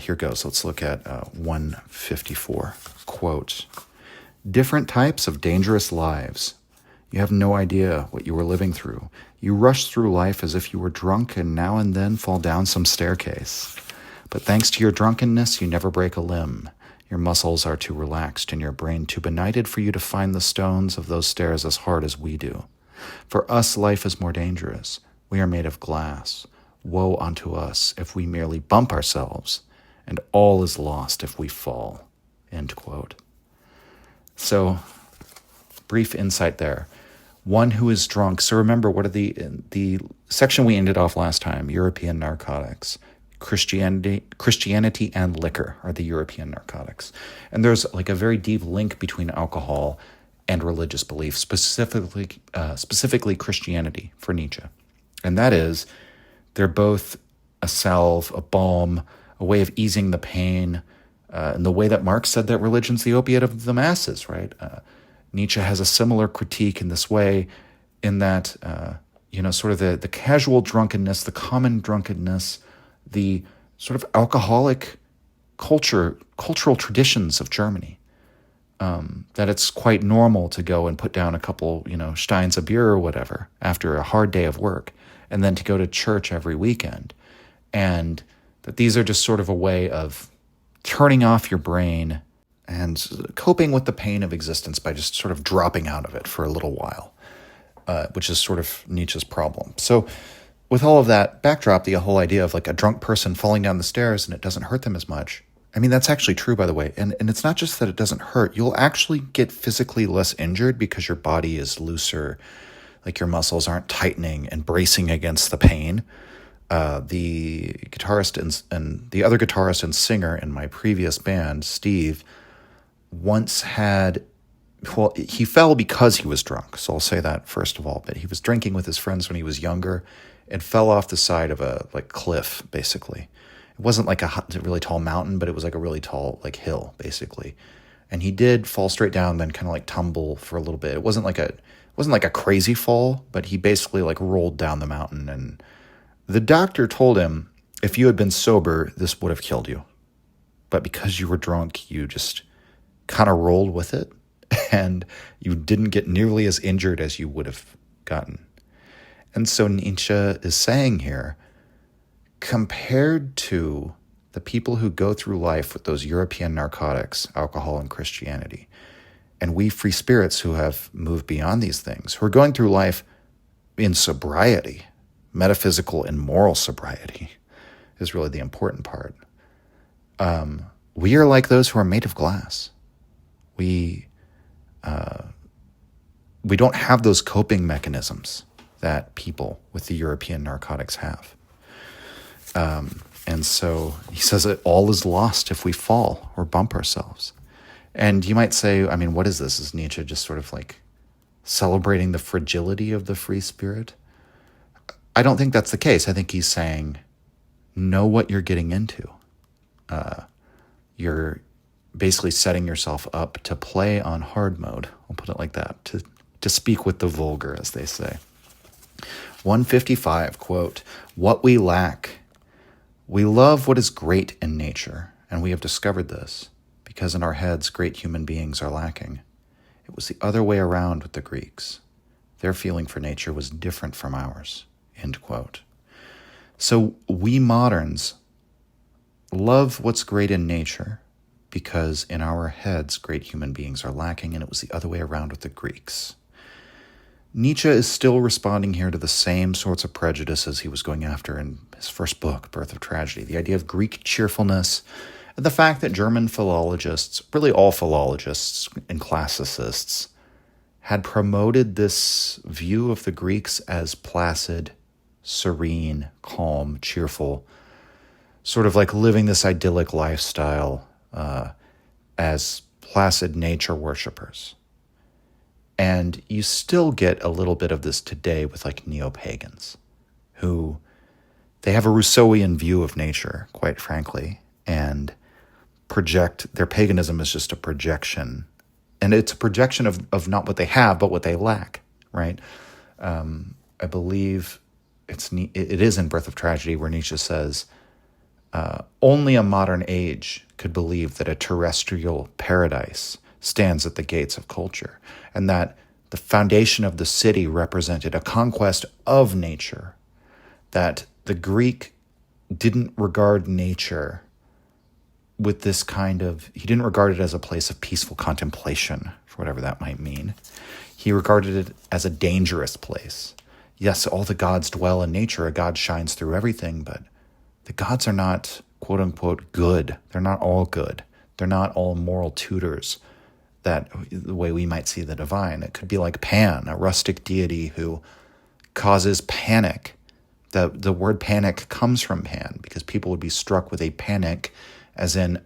here goes. Let's look at 154. Quote, "Different types of dangerous lives. You have no idea what you were living through. You rush through life as if you were drunk and now and then fall down some staircase. But thanks to your drunkenness, you never break a limb. Your muscles are too relaxed and your brain too benighted for you to find the stones of those stairs as hard as we do. For us, life is more dangerous. We are made of glass. Woe unto us if we merely bump ourselves, and all is lost if we fall." End quote. So, brief insight there. One who is drunk. So remember, what are the section we ended off last time? European narcotics. Christianity and liquor are the European narcotics. And there's like a very deep link between alcohol and religious belief, specifically Christianity for Nietzsche. And that is, they're both a salve, a balm, a way of easing the pain, in the way that Marx said that religion's the opiate of the masses, right? Nietzsche has a similar critique in this way, in that, sort of the casual drunkenness, the common drunkenness, the sort of alcoholic cultural traditions of Germany, that it's quite normal to go and put down a couple, steins of beer or whatever after a hard day of work, and then to go to church every weekend. And that these are just sort of a way of turning off your brain and coping with the pain of existence by just sort of dropping out of it for a little while, which is sort of Nietzsche's problem. So with all of that backdrop, the whole idea of like a drunk person falling down the stairs and it doesn't hurt them as much. I mean, that's actually true, by the way. And it's not just that it doesn't hurt. You'll actually get physically less injured because your body is looser, like your muscles aren't tightening and bracing against the pain. The guitarist and the other guitarist and singer in my previous band, Steve, once had, he fell because he was drunk. So I'll say that first of all. But he was drinking with his friends when he was younger and fell off the side of a cliff, basically. It wasn't like a really tall mountain, but it was like a really tall hill, basically. And he did fall straight down, then kind of like tumble for a little bit. It wasn't like a crazy fall, but he basically like rolled down the mountain. And the doctor told him, if you had been sober, this would have killed you. But because you were drunk, you just kind of rolled with it, and you didn't get nearly as injured as you would have gotten. And so Nietzsche is saying here, compared to the people who go through life with those European narcotics, alcohol and Christianity, and we free spirits who have moved beyond these things, who are going through life in sobriety, metaphysical and moral sobriety is really the important part. We are like those who are made of glass. We don't have those coping mechanisms that people with the European narcotics have. And so he says that all is lost if we fall or bump ourselves. And you might say, I mean, what is this? Is Nietzsche just sort of like celebrating the fragility of the free spirit? I don't think that's the case. I think he's saying, know what you're getting into. You're basically setting yourself up to play on hard mode. I'll put it like that, to speak with the vulgar, as they say. 155, quote, "What we lack. We love what is great in nature, and we have discovered this, because in our heads great human beings are lacking. It was the other way around with the Greeks. Their feeling for nature was different from ours." End quote. So we moderns love what's great in nature because in our heads great human beings are lacking, and it was the other way around with the Greeks. Nietzsche is still responding here to the same sorts of prejudices he was going after in his first book, Birth of Tragedy. The idea of Greek cheerfulness, But the fact that German philologists, really all philologists and classicists, had promoted this view of the Greeks as placid, serene, calm, cheerful, sort of like living this idyllic lifestyle as placid nature worshippers. And you still get a little bit of this today with like neo-pagans, who they have a Rousseauian view of nature, quite frankly, and project their paganism is just a projection. And it's a projection of not what they have, but what they lack, right? I believe it is in Birth of Tragedy where Nietzsche says, only a modern age could believe that a terrestrial paradise stands at the gates of culture, and that the foundation of the city represented a conquest of nature, that the Greek didn't regard nature with this kind of, he didn't regard it as a place of peaceful contemplation, for whatever that might mean. He regarded it as a dangerous place. Yes, all the gods dwell in nature, a god shines through everything, but the gods are not, quote unquote, good. They're not all good. They're not all moral tutors, that the way we might see the divine. It could be like Pan, a rustic deity who causes panic. The word panic comes from Pan because people would be struck with a panic, as in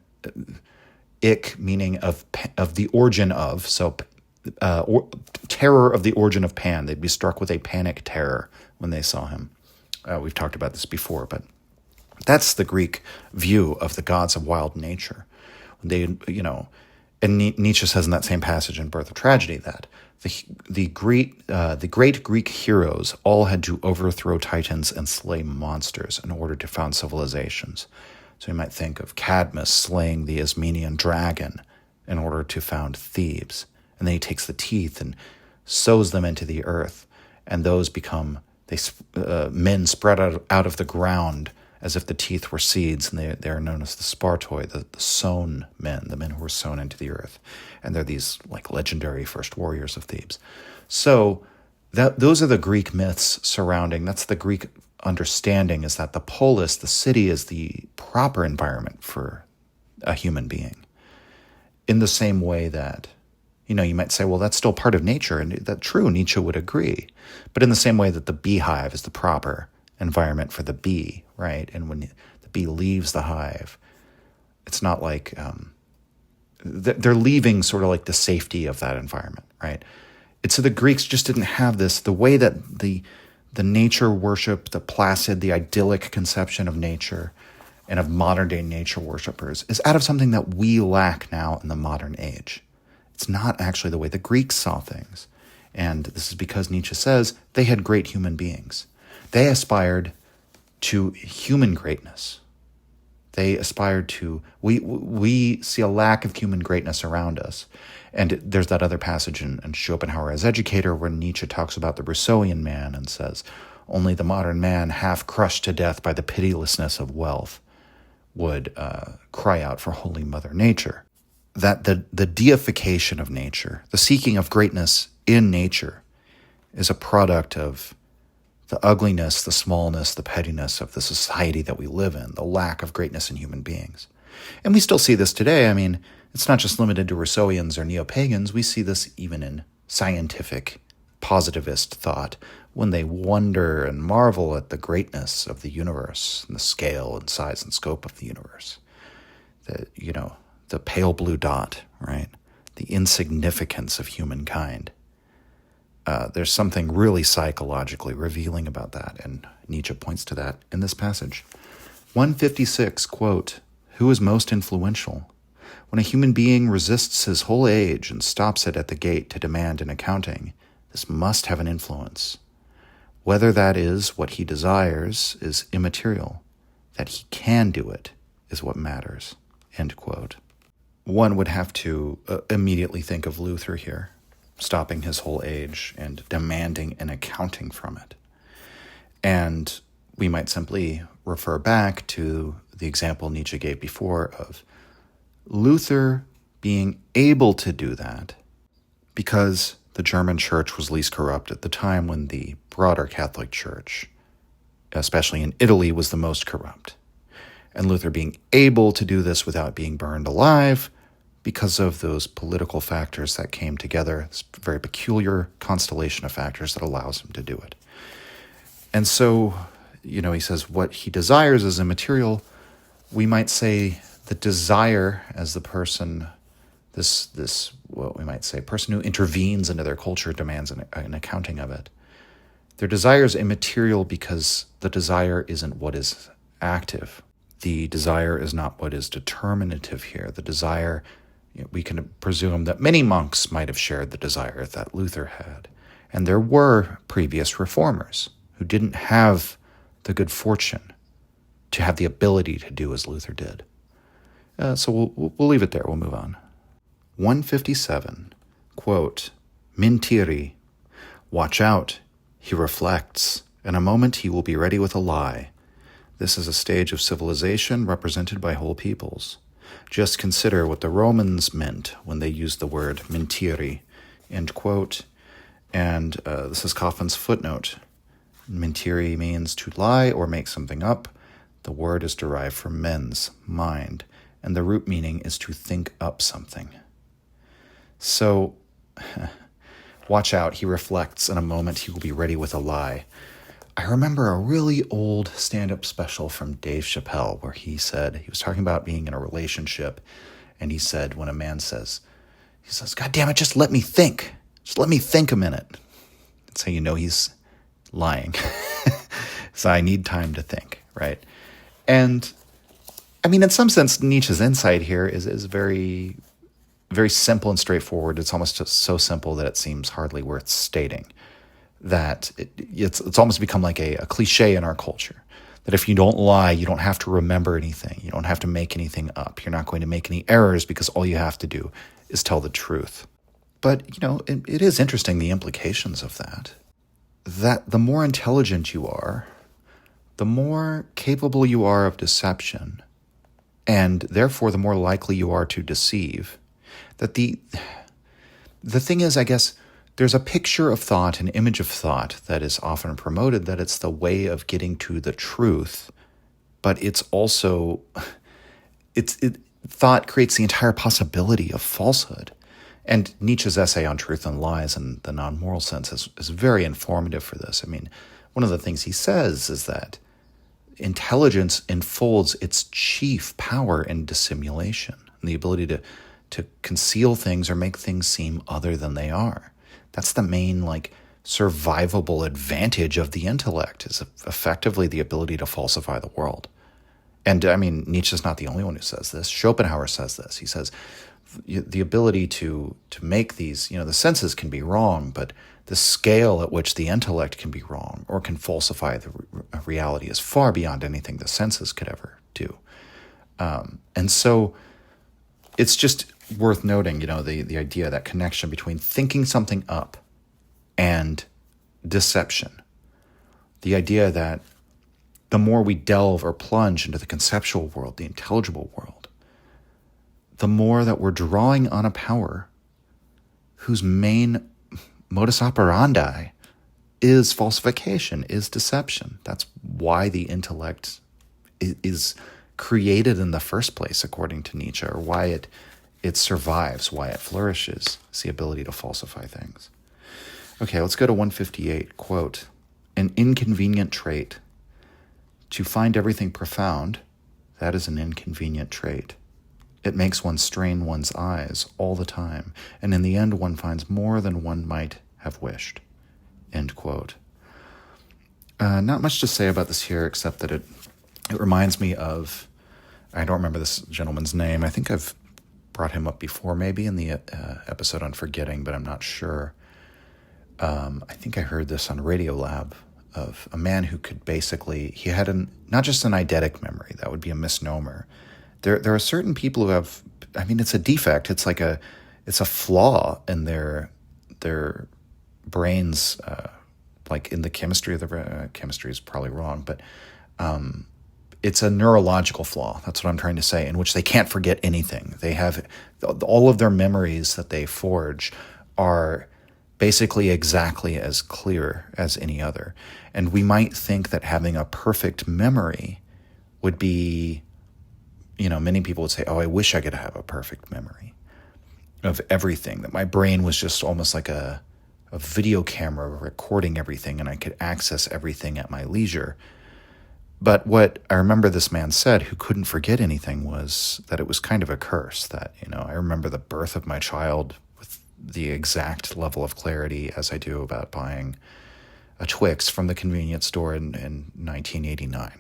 ick, meaning of the origin of, so terror of the origin of Pan. They'd be struck with a panic terror when they saw him. We've talked about this before, but that's the Greek view of the gods of wild nature. They, and Nietzsche says in that same passage in Birth of Tragedy that the great Greek heroes all had to overthrow titans and slay monsters in order to found civilizations. So you might think of Cadmus slaying the Ismenian dragon in order to found Thebes. And then he takes the teeth and sows them into the earth. And those become men spread out of the ground as if the teeth were seeds. And they are known as the Spartoi, the sown men, the men who were sown into the earth. And they're these like legendary first warriors of Thebes. So those are the Greek myths surrounding, that's the Greek understanding, is that the polis, the city, is the proper environment for a human being. In the same way that, you might say, well, that's still part of nature, and that's true, Nietzsche would agree. But in the same way that the beehive is the proper environment for the bee, right? And when the bee leaves the hive, it's not like they're leaving sort of like the safety of that environment, right? So the Greeks just didn't have this, the way that the nature worship, the placid, the idyllic conception of nature and of modern-day nature worshipers is out of something that we lack now in the modern age. It's not actually the way the Greeks saw things. And this is because Nietzsche says they had great human beings. They aspired to human greatness. They aspired to, we see a lack of human greatness around us. And there's that other passage in Schopenhauer as Educator where Nietzsche talks about the Rousseauian man and says, only the modern man, half crushed to death by the pitilessness of wealth, would cry out for Holy Mother Nature. That the deification of nature, the seeking of greatness in nature, is a product of the ugliness, the smallness, the pettiness of the society that we live in, the lack of greatness in human beings. And we still see this today. I mean, it's not just limited to Rousseauians or neo-pagans. We see this even in scientific positivist thought when they wonder and marvel at the greatness of the universe and the scale and size and scope of the universe. The pale blue dot, right? The insignificance of humankind. There's something really psychologically revealing about that, and Nietzsche points to that in this passage. 156, quote, "Who is most influential? When a human being resists his whole age and stops it at the gate to demand an accounting, this must have an influence. Whether that is what he desires is immaterial. That he can do it is what matters." End quote. One would have to immediately think of Luther here, stopping his whole age and demanding an accounting from it. And we might simply refer back to the example Nietzsche gave before of Luther being able to do that because the German church was least corrupt at the time when the broader Catholic Church, especially in Italy, was the most corrupt. and Luther being able to do this without being burned alive because of those political factors that came together, this very peculiar constellation of factors that allows him to do it. And so, he says what he desires is immaterial. We might say the desire as the person, this what we might say, person who intervenes into their culture demands an accounting of it. Their desire is immaterial because the desire isn't what is active. The desire is not what is determinative here. The desire, we can presume that many monks might have shared the desire that Luther had. And there were previous reformers who didn't have the good fortune to have the ability to do as Luther did. So we'll leave it there. We'll move on. 157, quote, mentiri, watch out, he reflects. In a moment he will be ready with a lie. This is a stage of civilization represented by whole peoples. Just consider what the Romans meant when they used the word mentiri, end quote. And this is Kaufman's footnote. Mentiri means to lie or make something up. The word is derived from mens, mind, and the root meaning is to think up something. So, watch out, he reflects. In a moment he will be ready with a lie. I remember a really old stand-up special from Dave Chappelle where he said, he was talking about being in a relationship, and he said, when a man says, God damn it, just let me think. Just let me think a minute. That's how you know he's lying. So I need time to think, right? And I mean, in some sense, Nietzsche's insight here is very, very simple and straightforward. It's almost just so simple that it seems hardly worth stating. That it's almost become like a cliche in our culture. That if you don't lie, you don't have to remember anything. You don't have to make anything up. You're not going to make any errors because all you have to do is tell the truth. But, it is interesting, the implications of that. That the more intelligent you are, the more capable you are of deception, and therefore the more likely you are to deceive. That the thing is, I guess, there's a picture of thought, an image of thought that is often promoted, that it's the way of getting to the truth, but it's also, thought creates the entire possibility of falsehood. And Nietzsche's essay on truth and lies and the non-moral sense is very informative for this. I mean, one of the things he says is that intelligence enfolds its chief power in dissimulation, and the ability to conceal things or make things seem other than they are. That's the main, survivable advantage of the intellect, is effectively the ability to falsify the world. And, I mean, Nietzsche's not the only one who says this. Schopenhauer says this. He says the ability to make these, the senses can be wrong, but the scale at which the intellect can be wrong or can falsify the reality is far beyond anything the senses could ever do. And so it's just worth noting, the idea, that connection between thinking something up and deception. The idea that the more we delve or plunge into the conceptual world, the intelligible world, the more that we're drawing on a power whose main modus operandi is falsification, is deception. That's why the intellect is created in the first place, according to Nietzsche, or why it survives, why it flourishes. It's the ability to falsify things. Okay, let's go to 158, quote, an inconvenient trait. To find everything profound, that is an inconvenient trait. It makes one strain one's eyes all the time, and in the end one finds more than one might have wished, end quote. Not much to say about this here, except that it reminds me of, I don't remember this gentleman's name. I think I've brought him up before, maybe in the episode on forgetting, but I'm not sure. I think I heard this on Radiolab of a man who could basically, he had not just an eidetic memory, that would be a misnomer. There are certain people who have, I mean, it's a defect. It's it's a flaw in their brains, like in the chemistry of the chemistry is probably wrong, but it's a neurological flaw. That's what I'm trying to say, in which they can't forget anything. They have all of their memories that they forge are basically exactly as clear as any other. And we might think that having a perfect memory would be many people would say, oh, I wish I could have a perfect memory of everything, that my brain was just almost like a video camera recording everything and I could access everything at my leisure. But what I remember this man said, who couldn't forget anything, was that it was kind of a curse. That, I remember the birth of my child with the exact level of clarity as I do about buying a Twix from the convenience store in 1989,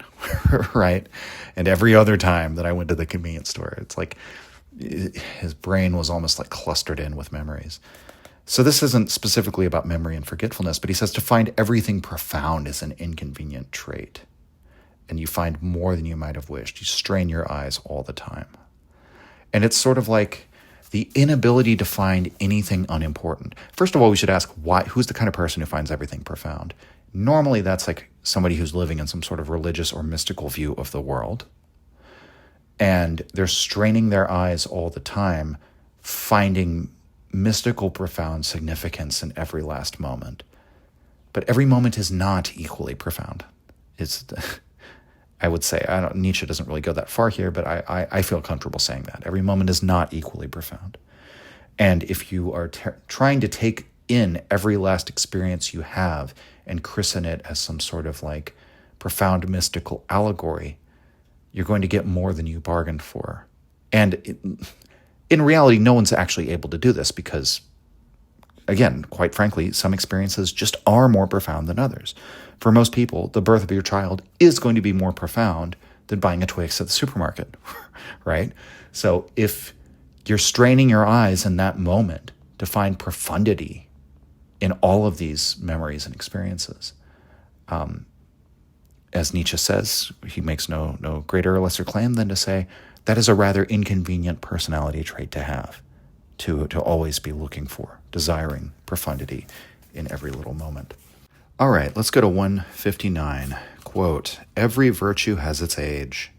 right? And every other time that I went to the convenience store, it's like his brain was almost like clustered in with memories. So this isn't specifically about memory and forgetfulness, but he says to find everything profound is an inconvenient trait. And you find more than you might have wished. You strain your eyes all the time. And it's sort of like the inability to find anything unimportant. First of all, we should ask who's the kind of person who finds everything profound? Normally, that's like somebody who's living in some sort of religious or mystical view of the world. And they're straining their eyes all the time, finding mystical, profound significance in every last moment. But every moment is not equally profound. I would say, Nietzsche doesn't really go that far here, but I feel comfortable saying that. Every moment is not equally profound. And if you are trying to take in every last experience you have and christen it as some sort of like profound mystical allegory, you're going to get more than you bargained for. And in reality, no one's actually able to do this because, again, quite frankly, some experiences just are more profound than others. For most people, the birth of your child is going to be more profound than buying a Twix at the supermarket, right? So if you're straining your eyes in that moment to find profundity in all of these memories and experiences, as Nietzsche says, he makes no greater or lesser claim than to say that is a rather inconvenient personality trait to have, to always be looking for, desiring profundity in every little moment. All right, let's go to 159. Quote, every virtue has its age.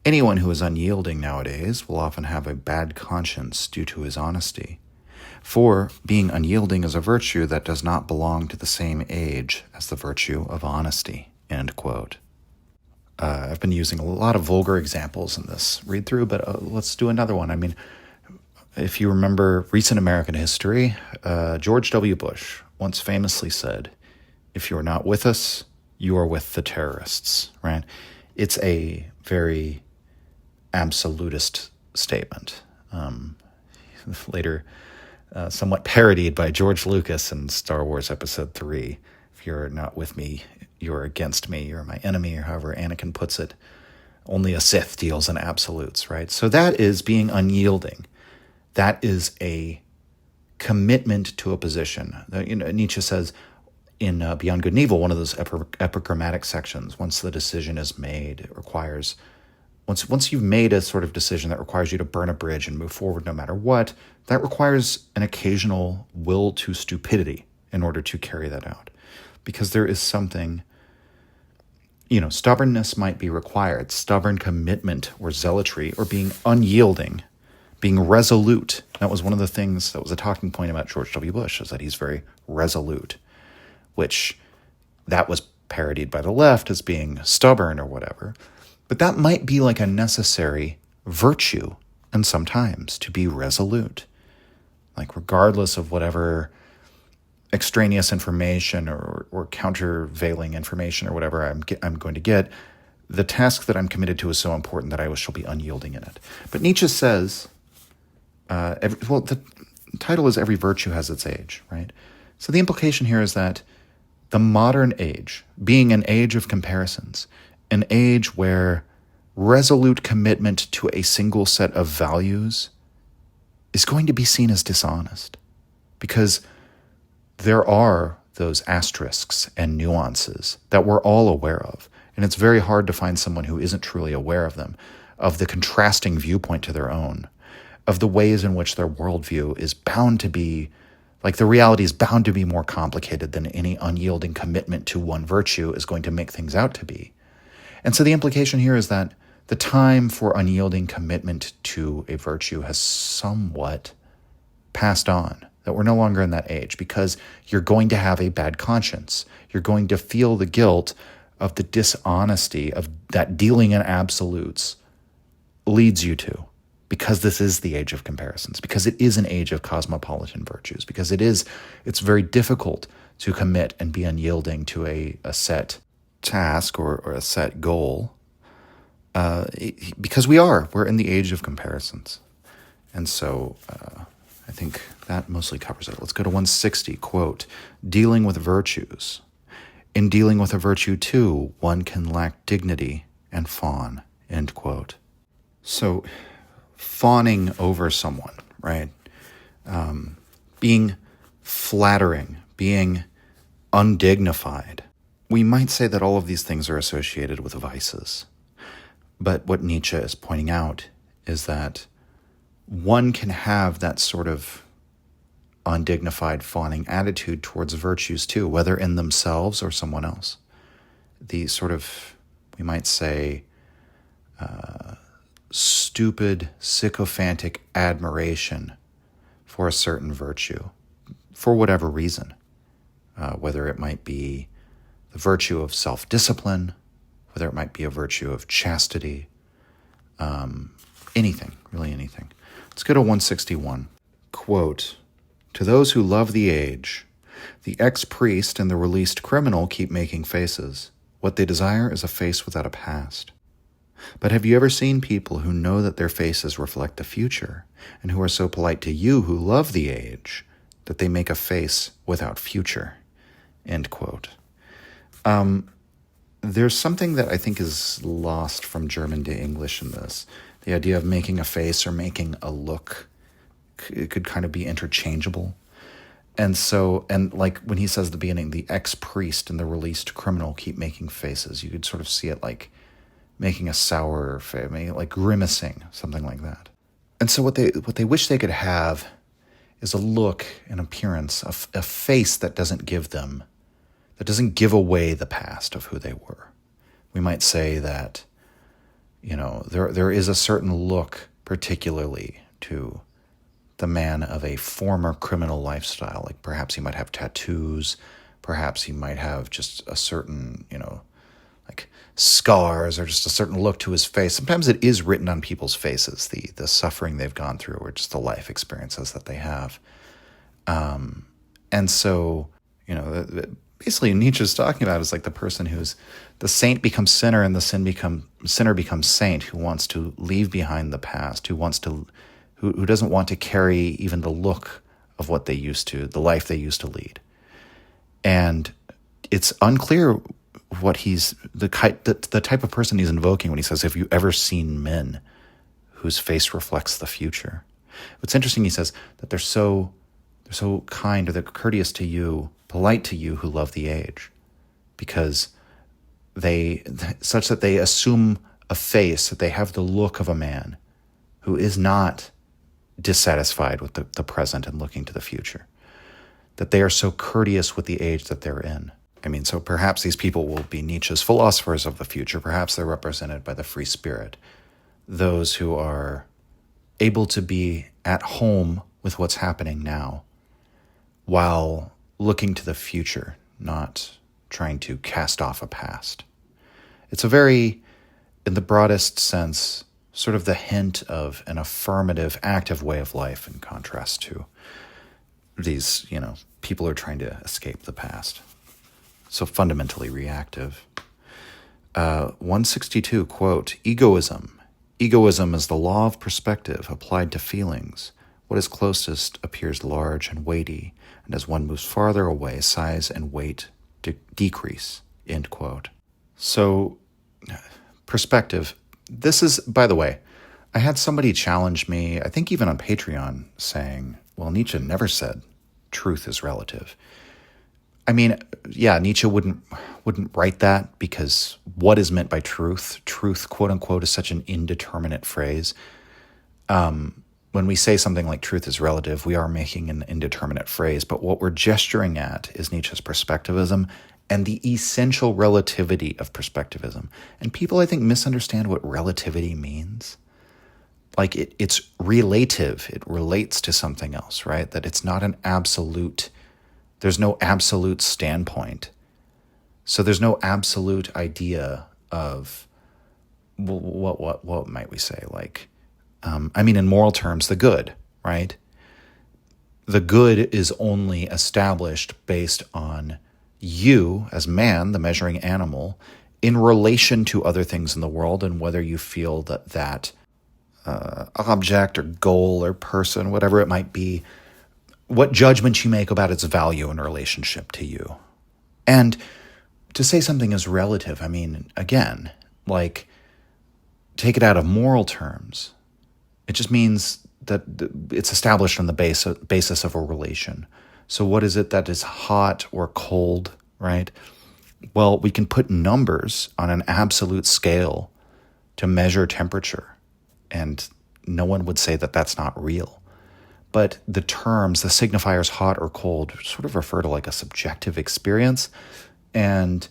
Anyone who is unyielding nowadays will often have a bad conscience due to his honesty. For being unyielding is a virtue that does not belong to the same age as the virtue of honesty. End quote. I've been using a lot of vulgar examples in this read-through, but let's do another one. I mean, if you remember recent American history, George W. Bush once famously said, if you're not with us, you are with the terrorists, right? It's a very absolutist statement. Later, somewhat parodied by George Lucas in Star Wars Episode III. If you're not with me, you're against me, you're my enemy, or however Anakin puts it. Only a Sith deals in absolutes, right? So that is being unyielding. That is a commitment to a position. Nietzsche says, in Beyond Good and Evil, one of those epigrammatic sections, once the decision is made, it requires, once you've made a sort of decision that requires you to burn a bridge and move forward no matter what, that requires an occasional will to stupidity in order to carry that out. Because there is something, stubbornness might be required, stubborn commitment or zealotry, or being unyielding, being resolute. That was one of the things that was a talking point about George W. Bush, is that he's very resolute, which that was parodied by the left as being stubborn or whatever. But that might be like a necessary virtue, and sometimes to be resolute. Like regardless of whatever extraneous information or countervailing information or whatever I'm going to get, the task that I'm committed to is so important that I shall be unyielding in it. But Nietzsche says, the title is Every Virtue Has Its Age, right? So the implication here is that the modern age, being an age of comparisons, an age where resolute commitment to a single set of values is going to be seen as dishonest, because there are those asterisks and nuances that we're all aware of, and it's very hard to find someone who isn't truly aware of them, of the contrasting viewpoint to their own, of the ways in which their worldview is bound to be, like the reality is bound to be more complicated than any unyielding commitment to one virtue is going to make things out to be. And so the implication here is that the time for unyielding commitment to a virtue has somewhat passed on, that we're no longer in that age, because you're going to have a bad conscience. You're going to feel the guilt of the dishonesty of that dealing in absolutes leads you to, because this is the age of comparisons, because it is an age of cosmopolitan virtues, because it's very difficult to commit and be unyielding to a set task or a set goal, because we're in the age of comparisons. And so I think that mostly covers it. Let's go to 160, quote, dealing with virtues. In dealing with a virtue too, one can lack dignity and fawn, end quote. So fawning over someone, right? Being flattering, being undignified. We might say that all of these things are associated with vices. But what Nietzsche is pointing out is that one can have that sort of undignified, fawning attitude towards virtues too, whether in themselves or someone else. The sort of, we might say, stupid, sycophantic admiration for a certain virtue, for whatever reason, whether it might be the virtue of self-discipline, whether it might be a virtue of chastity, anything, really anything. Let's go to 161. Quote, to those who love the age, the ex-priest and the released criminal keep making faces. What they desire is a face without a past. But have you ever seen people who know that their faces reflect the future, and who are so polite to you who love the age that they make a face without future? End quote. There's something that I think is lost from German to English in this. The idea of making a face or making a look, it could kind of be interchangeable. And so, and like when he says at the beginning, the ex-priest and the released criminal keep making faces, you could sort of see it like making a sour face, like grimacing, something like that. And so what they wish they could have is a look, an appearance, a face that doesn't give away the past of who they were. We might say that, there is a certain look particularly to the man of a former criminal lifestyle. Like perhaps he might have tattoos, perhaps he might have just a certain, like scars or just a certain look to his face. Sometimes it is written on people's faces, the suffering they've gone through or just the life experiences that they have. And so, basically Nietzsche's talking about is like the person who's the saint becomes sinner and the sinner becomes saint, who wants to leave behind the past, who doesn't want to carry even the look of what they used to, the life they used to lead. And it's unclear what the type of person he's invoking when he says, have you ever seen men whose face reflects the future? What's interesting, he says that they're so kind, or they're courteous to you, polite to you who love the age, because such that they assume a face, that they have the look of a man who is not dissatisfied with the present and looking to the future, that they are so courteous with the age that they're in. I mean, so perhaps these people will be Nietzsche's philosophers of the future. Perhaps they're represented by the free spirit, those who are able to be at home with what's happening now while looking to the future, not trying to cast off a past. It's a very, in the broadest sense, sort of the hint of an affirmative, active way of life in contrast to these, people who are trying to escape the past. So fundamentally reactive. 162, quote, egoism. Egoism is the law of perspective applied to feelings. What is closest appears large and weighty, and as one moves farther away, size and weight decrease, end quote. So, perspective. This is, by the way, I had somebody challenge me, I think even on Patreon, saying, well, Nietzsche never said truth is relative. I mean, yeah, Nietzsche wouldn't write that, because what is meant by truth, quote unquote, is such an indeterminate phrase. When we say something like truth is relative, we are making an indeterminate phrase, but what we're gesturing at is Nietzsche's perspectivism and the essential relativity of perspectivism. And people, I think, misunderstand what relativity means. Like it's relative, it relates to something else, right? That it's not an absolute, there's no absolute standpoint. So there's no absolute idea of what might we say? Like, in moral terms, the good, right? The good is only established based on you as man, the measuring animal, in relation to other things in the world, and whether you feel that object or goal or person, whatever it might be, what judgments you make about its value in relationship to you. And to say something is relative, again, like, take it out of moral terms. It just means that it's established on the basis of a relation. So what is it that is hot or cold, right? Well, we can put numbers on an absolute scale to measure temperature, and no one would say that that's not real. But the terms, the signifiers hot or cold, sort of refer to like a subjective experience, and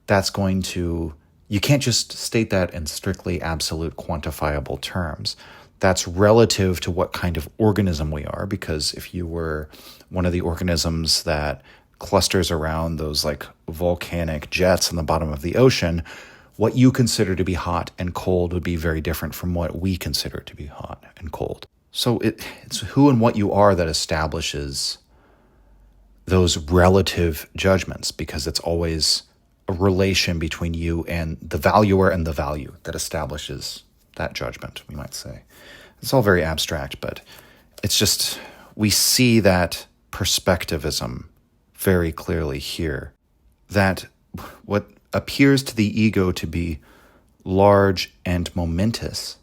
that's going to, you can't just state that in strictly absolute quantifiable terms. That's relative to what kind of organism we are, because if you were one of the organisms that clusters around those like volcanic jets in the bottom of the ocean, what you consider to be hot and cold would be very different from what we consider to be hot and cold. So it's who and what you are that establishes those relative judgments, because it's always a relation between you and the valuer and the value that establishes that judgment, we might say. It's all very abstract, but it's just, we see that perspectivism very clearly here, that what appears to the ego to be large and momentous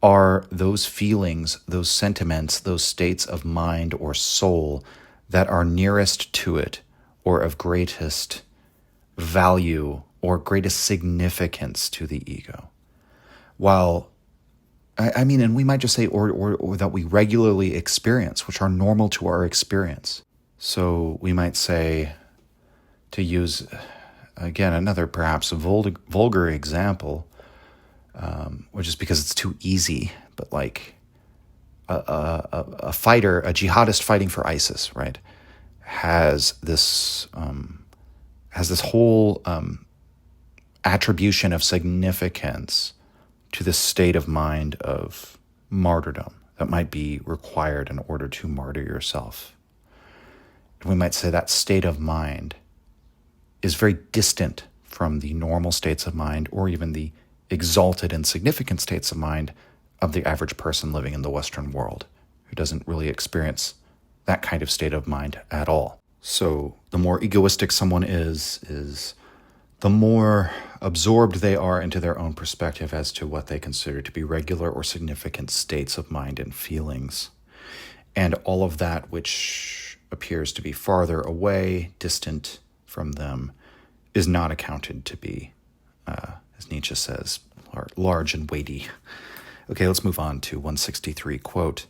are those feelings, those sentiments, those states of mind or soul that are nearest to it, or of greatest value or greatest significance to the ego. While, and we might just say, or that we regularly experience, which are normal to our experience. So we might say, to use, again, another perhaps vulgar example, or just because it's too easy, but like a fighter, a jihadist fighting for ISIS, right, has this whole attribution of significance to the state of mind of martyrdom that might be required in order to martyr yourself. We might say that state of mind is very distant from the normal states of mind, or even the exalted and significant states of mind of the average person living in the Western world, who doesn't really experience that kind of state of mind at all. So the more egoistic someone is the more absorbed they are into their own perspective as to what they consider to be regular or significant states of mind and feelings. And all of that which appears to be farther away, distant from them, is not accounted to be, as Nietzsche says, large and weighty. Okay, let's move on to 163, quote,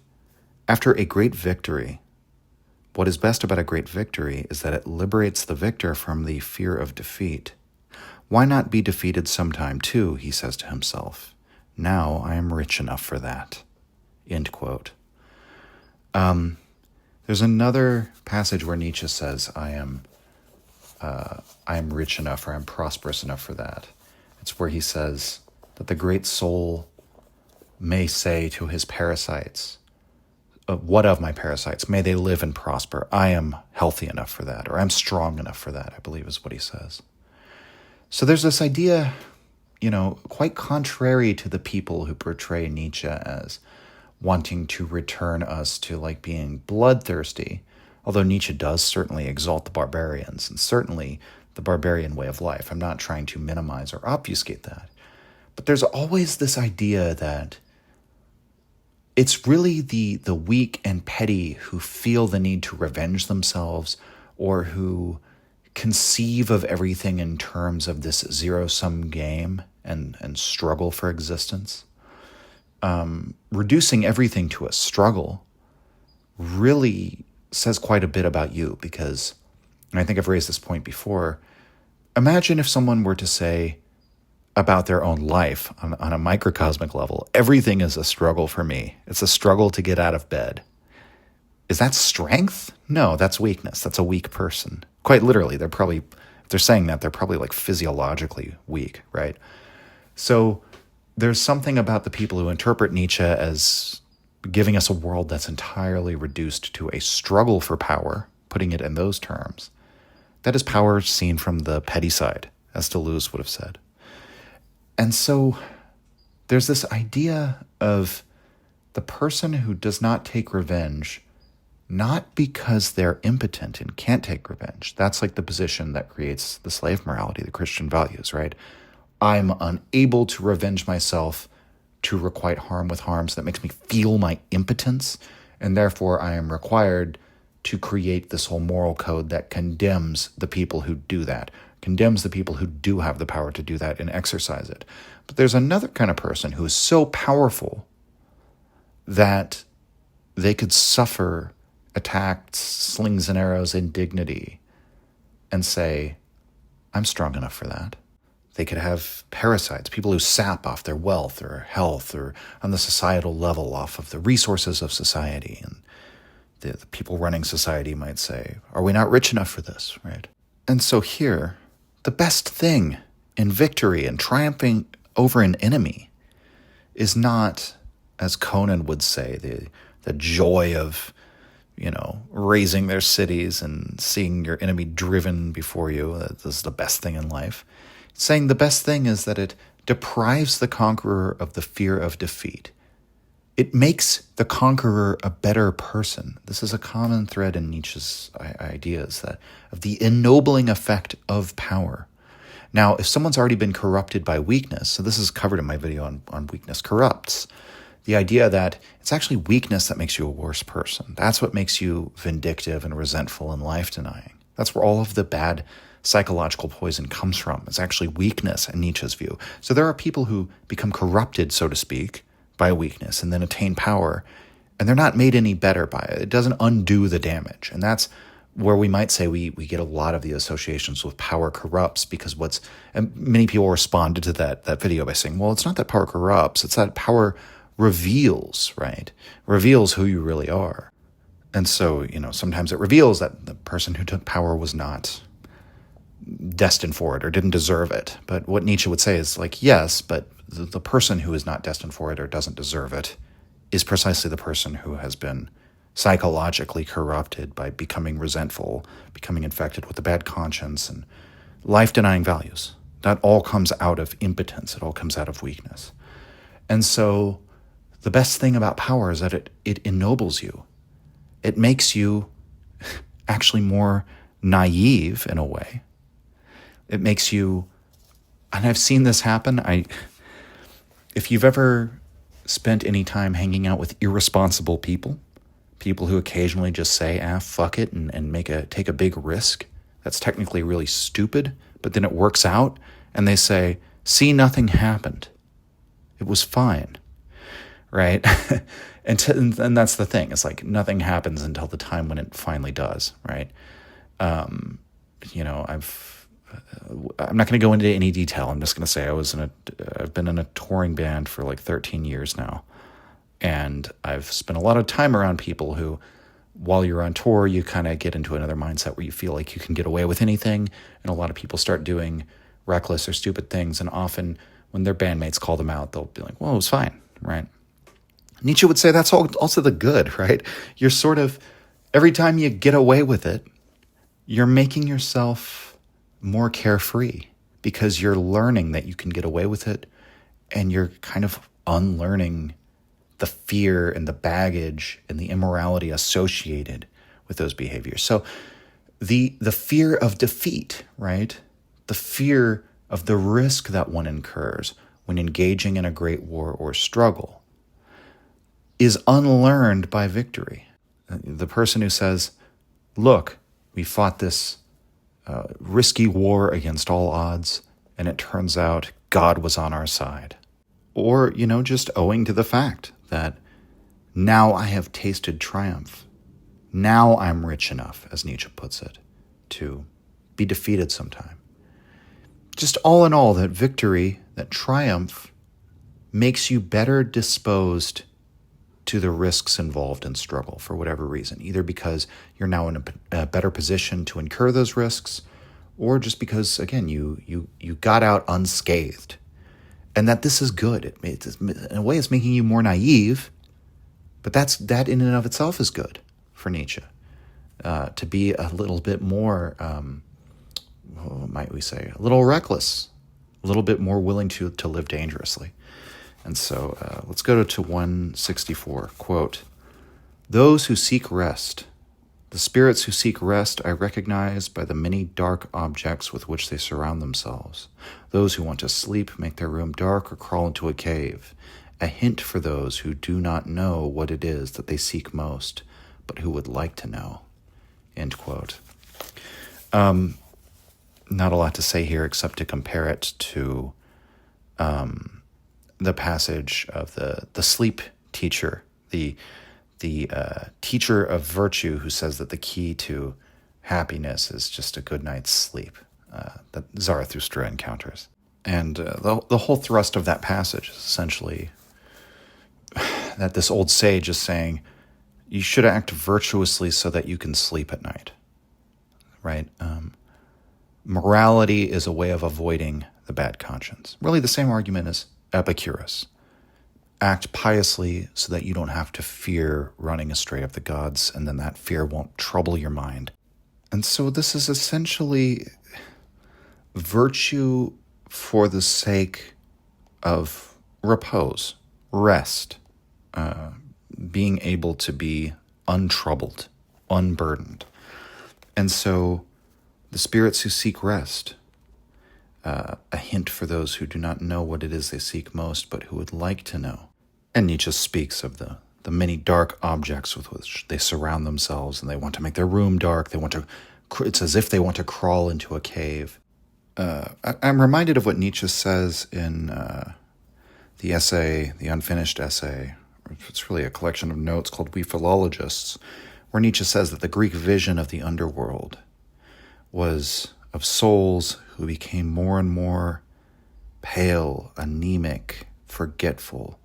"After a great victory, what is best about a great victory is that it liberates the victor from the fear of defeat. Why not be defeated sometime too, he says to himself. Now I am rich enough for that." End quote. There's another passage where Nietzsche says, I am rich enough, or I'm prosperous enough for that. It's where he says that the great soul may say to his parasites, what of my parasites? May they live and prosper. I am healthy enough for that, or I'm strong enough for that, I believe is what he says. So there's this idea, quite contrary to the people who portray Nietzsche as wanting to return us to like being bloodthirsty, although Nietzsche does certainly exalt the barbarians and certainly the barbarian way of life. I'm not trying to minimize or obfuscate that. But there's always this idea that it's really the weak and petty who feel the need to revenge themselves, or who conceive of everything in terms of this zero-sum game and struggle for existence. Reducing everything to a struggle really says quite a bit about you, because, and I think I've raised this point before, imagine if someone were to say about their own life on a microcosmic level, everything is a struggle for me. It's a struggle to get out of bed. Is that strength? No, that's weakness. That's a weak person. Quite literally, if they're saying that, they're probably like physiologically weak, right? So there's something about the people who interpret Nietzsche as giving us a world that's entirely reduced to a struggle for power, putting it in those terms. That is power seen from the petty side, as Deleuze would have said. And so there's this idea of the person who does not take revenge, not because they're impotent and can't take revenge. That's like the position that creates the slave morality, the Christian values, right? I'm unable to revenge myself to requite harm with harm, so that makes me feel my impotence, and therefore I am required to create this whole moral code that condemns the people who do that, condemns the people who do have the power to do that and exercise it. But there's another kind of person who is so powerful that they could suffer attacks, slings and arrows, indignity, and say, I'm strong enough for that. They could have parasites, people who sap off their wealth or health or on the societal level off of the resources of society. And the people running society might say, are we not rich enough for this, right? And so here, the best thing in victory and triumphing over an enemy is not, as Conan would say, the joy of, razing their cities and seeing your enemy driven before you. This is the best thing in life. It's saying the best thing is that it deprives the conqueror of the fear of defeat. It makes the conqueror a better person. This is a common thread in Nietzsche's ideas, that of the ennobling effect of power. Now, if someone's already been corrupted by weakness, so this is covered in my video on weakness corrupts, the idea that it's actually weakness that makes you a worse person. That's what makes you vindictive and resentful and life-denying. That's where all of the bad psychological poison comes from. It's actually weakness in Nietzsche's view. So there are people who become corrupted, so to speak, by weakness and then attain power, and they're not made any better by it. It doesn't undo the damage. And that's where we might say we get a lot of the associations with power corrupts, because and many people responded to that video by saying, well, it's not that power corrupts, it's that power reveals, right? Reveals who you really are. And so, sometimes it reveals that the person who took power was not destined for it or didn't deserve it. But what Nietzsche would say is like, yes, but the person who is not destined for it or doesn't deserve it is precisely the person who has been psychologically corrupted by becoming resentful, becoming infected with a bad conscience and life-denying values. That all comes out of impotence. It all comes out of weakness. And so the best thing about power is that it ennobles you. It makes you actually more naive in a way. It makes you, and I've seen this happen. If you've ever spent any time hanging out with irresponsible people who occasionally just say, fuck it, and take a big risk that's technically really stupid, but then it works out, and they say, see, nothing happened. It was fine, right? and that's the thing. It's like nothing happens until the time when it finally does, right? I'm not going to go into any detail. I'm just going to say I've been in a touring band for like 13 years now. And I've spent a lot of time around people who, while you're on tour, you kind of get into another mindset where you feel like you can get away with anything. And a lot of people start doing reckless or stupid things. And often when their bandmates call them out, they'll be like, well, it was fine, right? Nietzsche would say that's also the good, right? You're sort of, every time you get away with it, you're making yourself more carefree because you're learning that you can get away with it, and you're kind of unlearning the fear and the baggage and the immorality associated with those behaviors. So the fear of defeat, right? The fear of the risk that one incurs when engaging in a great war or struggle is unlearned by victory. The person who says, look, we fought this risky war against all odds, and it turns out God was on our side. Or, just owing to the fact that now I have tasted triumph. Now I'm rich enough, as Nietzsche puts it, to be defeated sometime. Just all in all, that victory, that triumph, makes you better disposed to the risks involved in struggle for whatever reason, either because you're now in a better position to incur those risks, or just because, again, you got out unscathed. and that this is good. In a way, it's making you more naive, but that in and of itself is good for Nietzsche. To be a little bit more, what might we say, a little reckless, a little bit more willing to live dangerously. And so let's go to 164, quote, "Those who seek rest, the spirits who seek rest, I recognize by the many dark objects with which they surround themselves. Those who want to sleep make their room dark or crawl into a cave. A hint for those who do not know what it is that they seek most, but who would like to know." End quote. Not a lot to say here except to compare it to the passage of the sleep teacher, the teacher of virtue, who says that the key to happiness is just a good night's sleep, that Zarathustra encounters. And the whole thrust of that passage is essentially that this old sage is saying, you should act virtuously so that you can sleep at night, right? Morality is a way of avoiding the bad conscience. Really the same argument as Epicurus. Act piously so that you don't have to fear running astray of the gods, and then that fear won't trouble your mind. And so this is essentially virtue for the sake of repose, rest, being able to be untroubled, unburdened. And so the spirits who seek rest, a hint for those who do not know what it is they seek most, but who would like to know. And Nietzsche speaks of the many dark objects with which they surround themselves, and they want to make their room dark. It's as if they want to crawl into a cave. I'm reminded of what Nietzsche says in the essay, the unfinished essay. It's really a collection of notes called We Philologists, where Nietzsche says that the Greek vision of the underworld was of souls who became more and more pale, anemic, forgetful.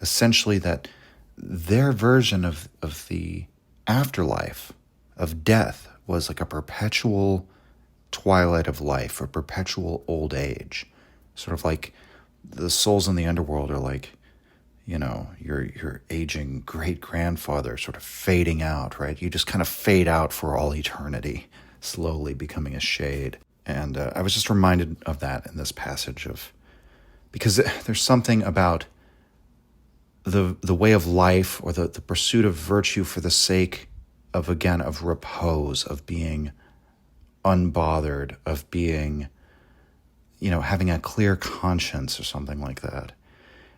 Essentially that their version of the afterlife, of death, was like a perpetual twilight of life, a perpetual old age. Sort of like the souls in the underworld are like, your aging great-grandfather sort of fading out, right? You just kind of fade out for all eternity, slowly becoming a shade. And I was just reminded of that in this passage, because there's something about the way of life, or the pursuit of virtue for the sake of repose, of being unbothered, of being, having a clear conscience or something like that.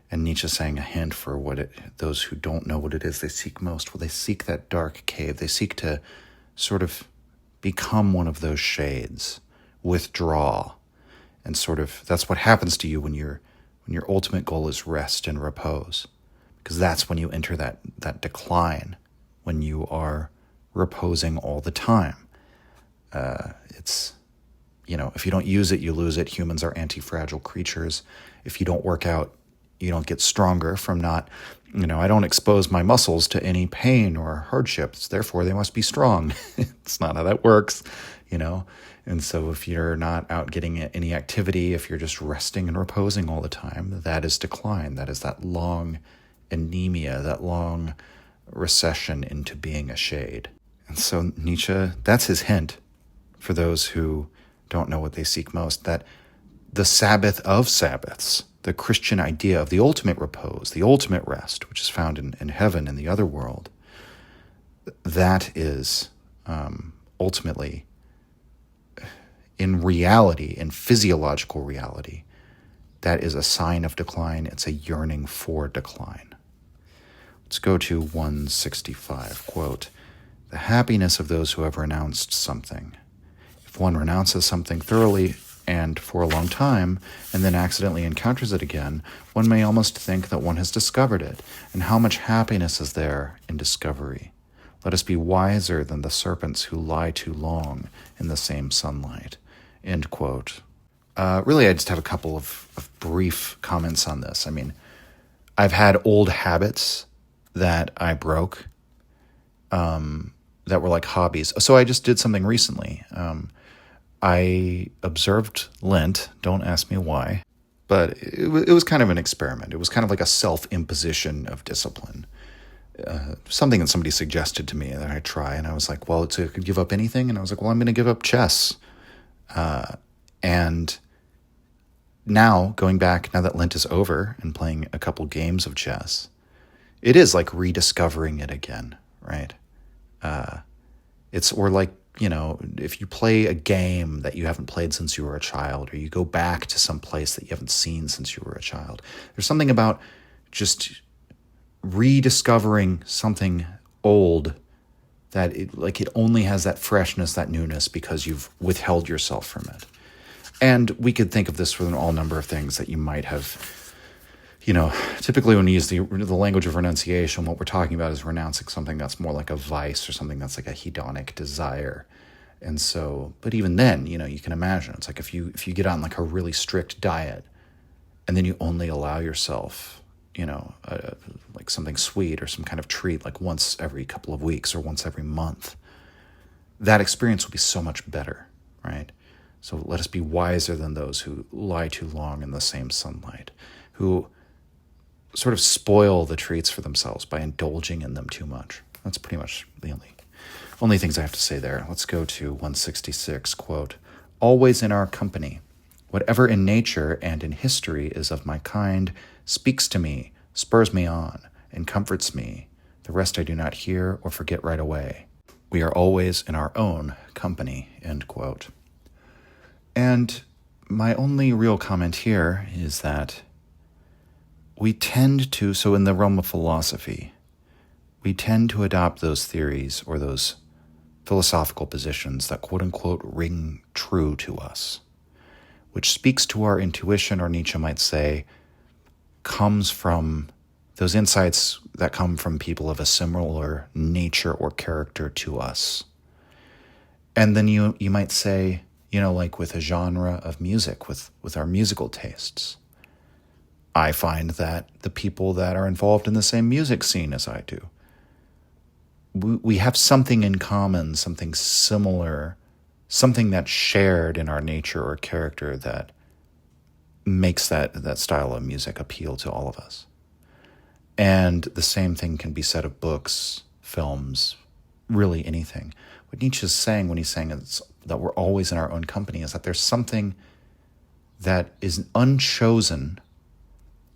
And Nietzsche saying a hint for those who don't know what it is they seek most. Well, they seek that dark cave. They seek to sort of become one of those shades, withdraw, and sort of, that's what happens to you when your ultimate goal is rest and repose, because that's when you enter that decline, when you are reposing all the time. It's, if you don't use it, you lose it. Humans are anti-fragile creatures. If you don't work out, you don't get stronger from not, I don't expose my muscles to any pain or hardships, therefore they must be strong. It's not how that works, And so if you're not out getting any activity, if you're just resting and reposing all the time, that is decline. That is that long anemia, that long recession into being a shade. And so Nietzsche, that's his hint for those who don't know what they seek most, that the Sabbath of Sabbaths, the Christian idea of the ultimate repose, the ultimate rest, which is found in heaven, in the other world, that is ultimately, in reality, in physiological reality, that is a sign of decline. It's a yearning for decline. Let's go to 165, quote, "The happiness of those who have renounced something. If one renounces something thoroughly and for a long time, and then accidentally encounters it again, one may almost think that one has discovered it, and how much happiness is there in discovery. Let us be wiser than the serpents who lie too long in the same sunlight." End quote. Really, I just have a couple of brief comments on this. I mean, I've had old habits that I broke that were like hobbies. So I just did something recently. I observed Lent. Don't ask me why. But it was kind of an experiment. It was kind of like a self-imposition of discipline. Something that somebody suggested to me that I try, and I was like, well, so I could give up anything? And I was like, well, I'm going to give up chess. And now, going back, now that Lent is over and playing a couple games of chess, it is like rediscovering it again, right? Or like, if you play a game that you haven't played since you were a child, or you go back to some place that you haven't seen since you were a child, there's something about just rediscovering something old that it only has that freshness, that newness, because you've withheld yourself from it. And we could think of this with an all number of things that you might have. Typically when we use the language of renunciation, what we're talking about is renouncing something that's more like a vice or something that's like a hedonic desire. And so, but even then, you can imagine, it's like if you get on like a really strict diet and then you only allow yourself, like something sweet or some kind of treat like once every couple of weeks or once every month, that experience will be so much better, right? So let us be wiser than those who lie too long in the same sunlight, who sort of spoil the treats for themselves by indulging in them too much. That's pretty much the only things I have to say there. Let's go to 166, quote, always in our company. Whatever in nature and in history is of my kind speaks to me, spurs me on, and comforts me. The rest I do not hear or forget right away. We are always in our own company, end quote. And my only real comment here is that we tend to, so in the realm of philosophy, we tend to adopt those theories or those philosophical positions that quote-unquote ring true to us, which speaks to our intuition, or Nietzsche might say, comes from those insights that come from people of a similar nature or character to us. And then you might say, like with a genre of music, with our musical tastes, I find that the people that are involved in the same music scene as I do, we have something in common, something similar, something that's shared in our nature or character that makes that style of music appeal to all of us. And the same thing can be said of books, films, really anything. What Nietzsche is saying when he's saying that we're always in our own company is that there's something that is unchosen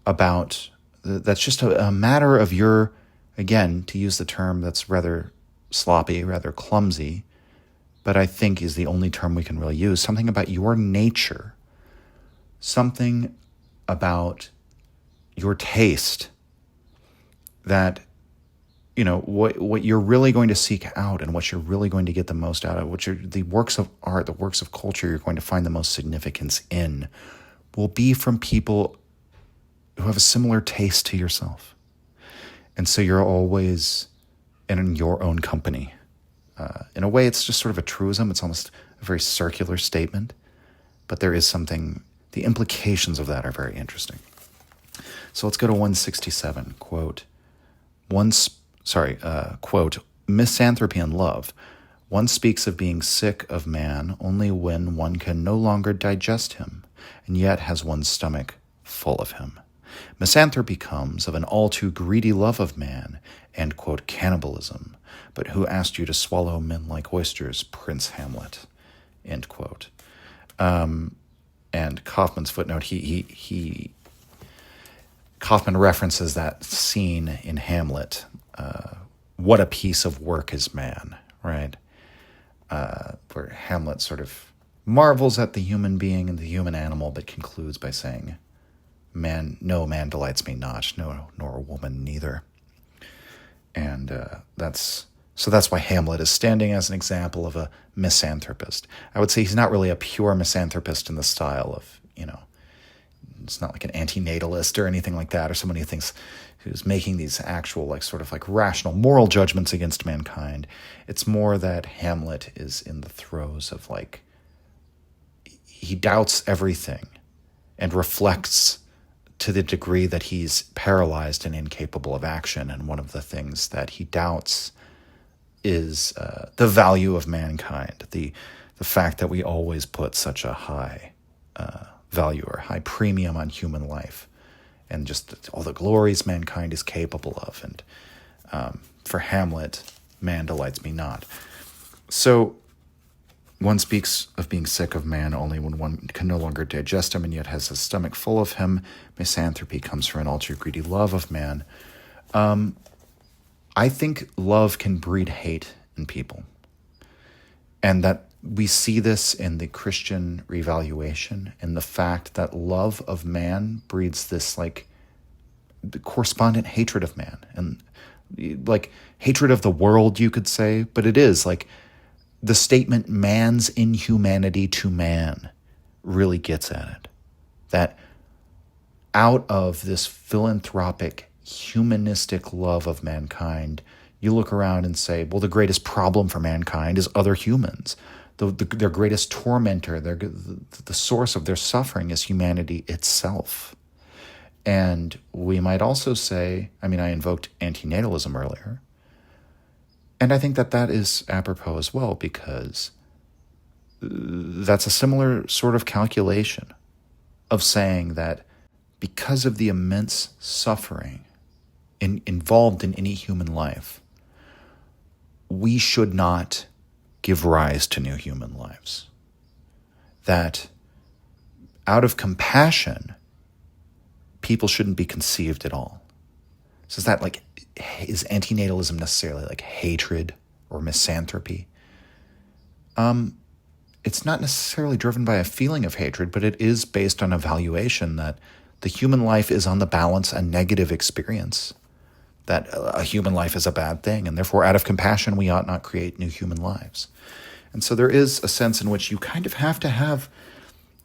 about, that's just a matter of your, again, to use the term that's rather sloppy, rather clumsy, but I think is the only term we can really use, something about your nature, something about your taste that, what you're really going to seek out and what you're really going to get the most out of, the works of art, the works of culture you're going to find the most significance in, will be from people who have a similar taste to yourself. And so you're always in your own company. In a way, it's just sort of a truism. It's almost a very circular statement, but there is something, the implications of that are very interesting. So let's go to 167, quote, quote, misanthropy and love. One speaks of being sick of man only when one can no longer digest him, and yet has one's stomach full of him. Misanthropy comes of an all too greedy love of man, and, quote, cannibalism. But who asked you to swallow men like oysters, Prince Hamlet, end quote. And Kaufman's footnote, Kaufman references that scene in Hamlet, what a piece of work is man, right? Where Hamlet sort of marvels at the human being and the human animal, but concludes by saying, no man delights me not, no, nor a woman neither. And that's why Hamlet is standing as an example of a misanthropist. I would say he's not really a pure misanthropist in the style of, it's not like an antinatalist or anything like that, or somebody who's making these actual sort of rational moral judgments against mankind. It's more that Hamlet is in the throes of he doubts everything and reflects to the degree that he's paralyzed and incapable of action. And one of the things that he doubts is the value of mankind, the fact that we always put such a high value or high premium on human life and just all the glories mankind is capable of. And for Hamlet, man delights me not. So one speaks of being sick of man only when one can no longer digest him and yet has his stomach full of him. Misanthropy comes from an ultra-greedy love of man. I think love can breed hate in people. And that we see this in the Christian revaluation, in the fact that love of man breeds this like correspondent hatred of man. And like hatred of the world, you could say, but it is like the statement man's inhumanity to man really gets at it. That out of this philanthropic, humanistic love of mankind, you look around and say, well, the greatest problem for mankind is other humans. Their greatest tormentor, the source of their suffering is humanity itself. And we might also say, I invoked antinatalism earlier, and I think that is apropos as well, because that's a similar sort of calculation of saying that because of the immense suffering involved in any human life, we should not give rise to new human lives. That out of compassion, people shouldn't be conceived at all. So is that like, is antinatalism necessarily like hatred or misanthropy? It's not necessarily driven by a feeling of hatred, but it is based on a valuation that the human life is on the balance a negative experience, that a human life is a bad thing, and therefore out of compassion we ought not create new human lives. And so there is a sense in which you kind of have to have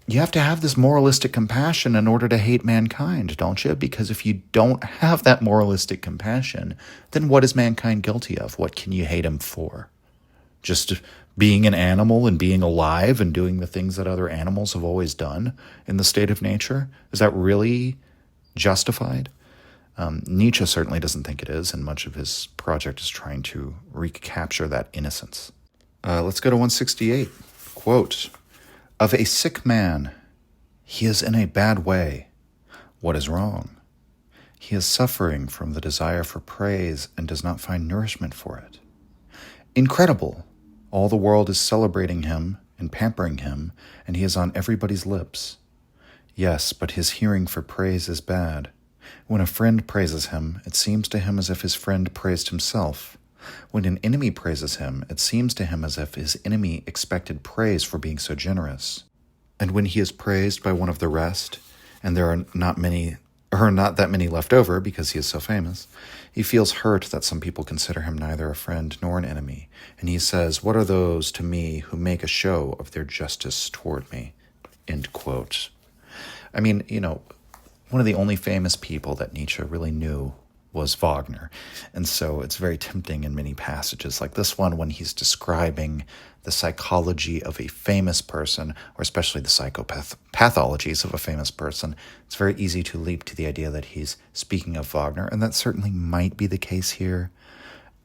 this moralistic compassion in order to hate mankind, don't you? Because if you don't have that moralistic compassion, then what is mankind guilty of? What can you hate him for? Just being an animal and being alive and doing the things that other animals have always done in the state of nature? Is that really justified? Nietzsche certainly doesn't think it is, and much of his project is trying to recapture that innocence. Let's go to 168. Quote, "Of a sick man, he is in a bad way. What is wrong? He is suffering from the desire for praise and does not find nourishment for it. Incredible! All the world is celebrating him and pampering him, and he is on everybody's lips. Yes, but his hearing for praise is bad. When a friend praises him, it seems to him as if his friend praised himself. When an enemy praises him, it seems to him as if his enemy expected praise for being so generous. And when he is praised by one of the rest, and there are not that many left over because he is so famous, he feels hurt that some people consider him neither a friend nor an enemy, and he says, 'What are those to me who make a show of their justice toward me?'" End quote. One of the only famous people that Nietzsche really knew was Wagner. And so it's very tempting in many passages like this one, when he's describing the psychology of a famous person, or especially the pathologies of a famous person, it's very easy to leap to the idea that he's speaking of Wagner, and that certainly might be the case here.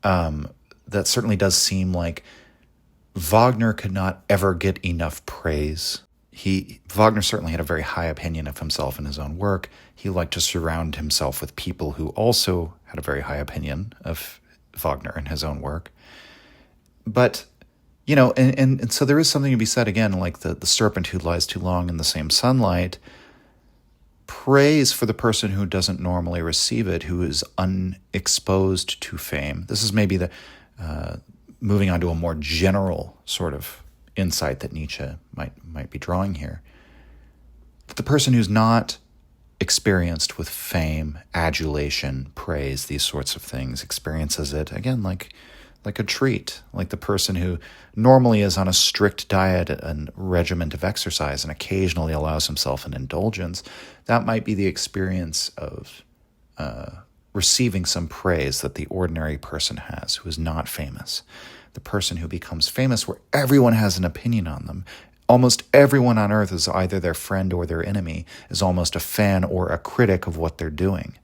That certainly does seem like Wagner could not ever get enough praise. Wagner certainly had a very high opinion of himself and his own work. He liked to surround himself with people who also had a very high opinion of Wagner and his own work. But, and so there is something to be said, again, like the serpent who lies too long in the same sunlight. Praise for the person who doesn't normally receive it, who is unexposed to fame. This is maybe moving on to a more general sort of insight that Nietzsche might be drawing here. The person who's not experienced with fame, adulation, praise, these sorts of things, experiences it, again, like a treat, like the person who normally is on a strict diet and regiment of exercise and occasionally allows himself an indulgence. That might be the experience of receiving some praise that the ordinary person has who is not famous. The person who becomes famous, where everyone has an opinion on them. Almost everyone on earth is either their friend or their enemy, is almost a fan or a critic of what they're doing.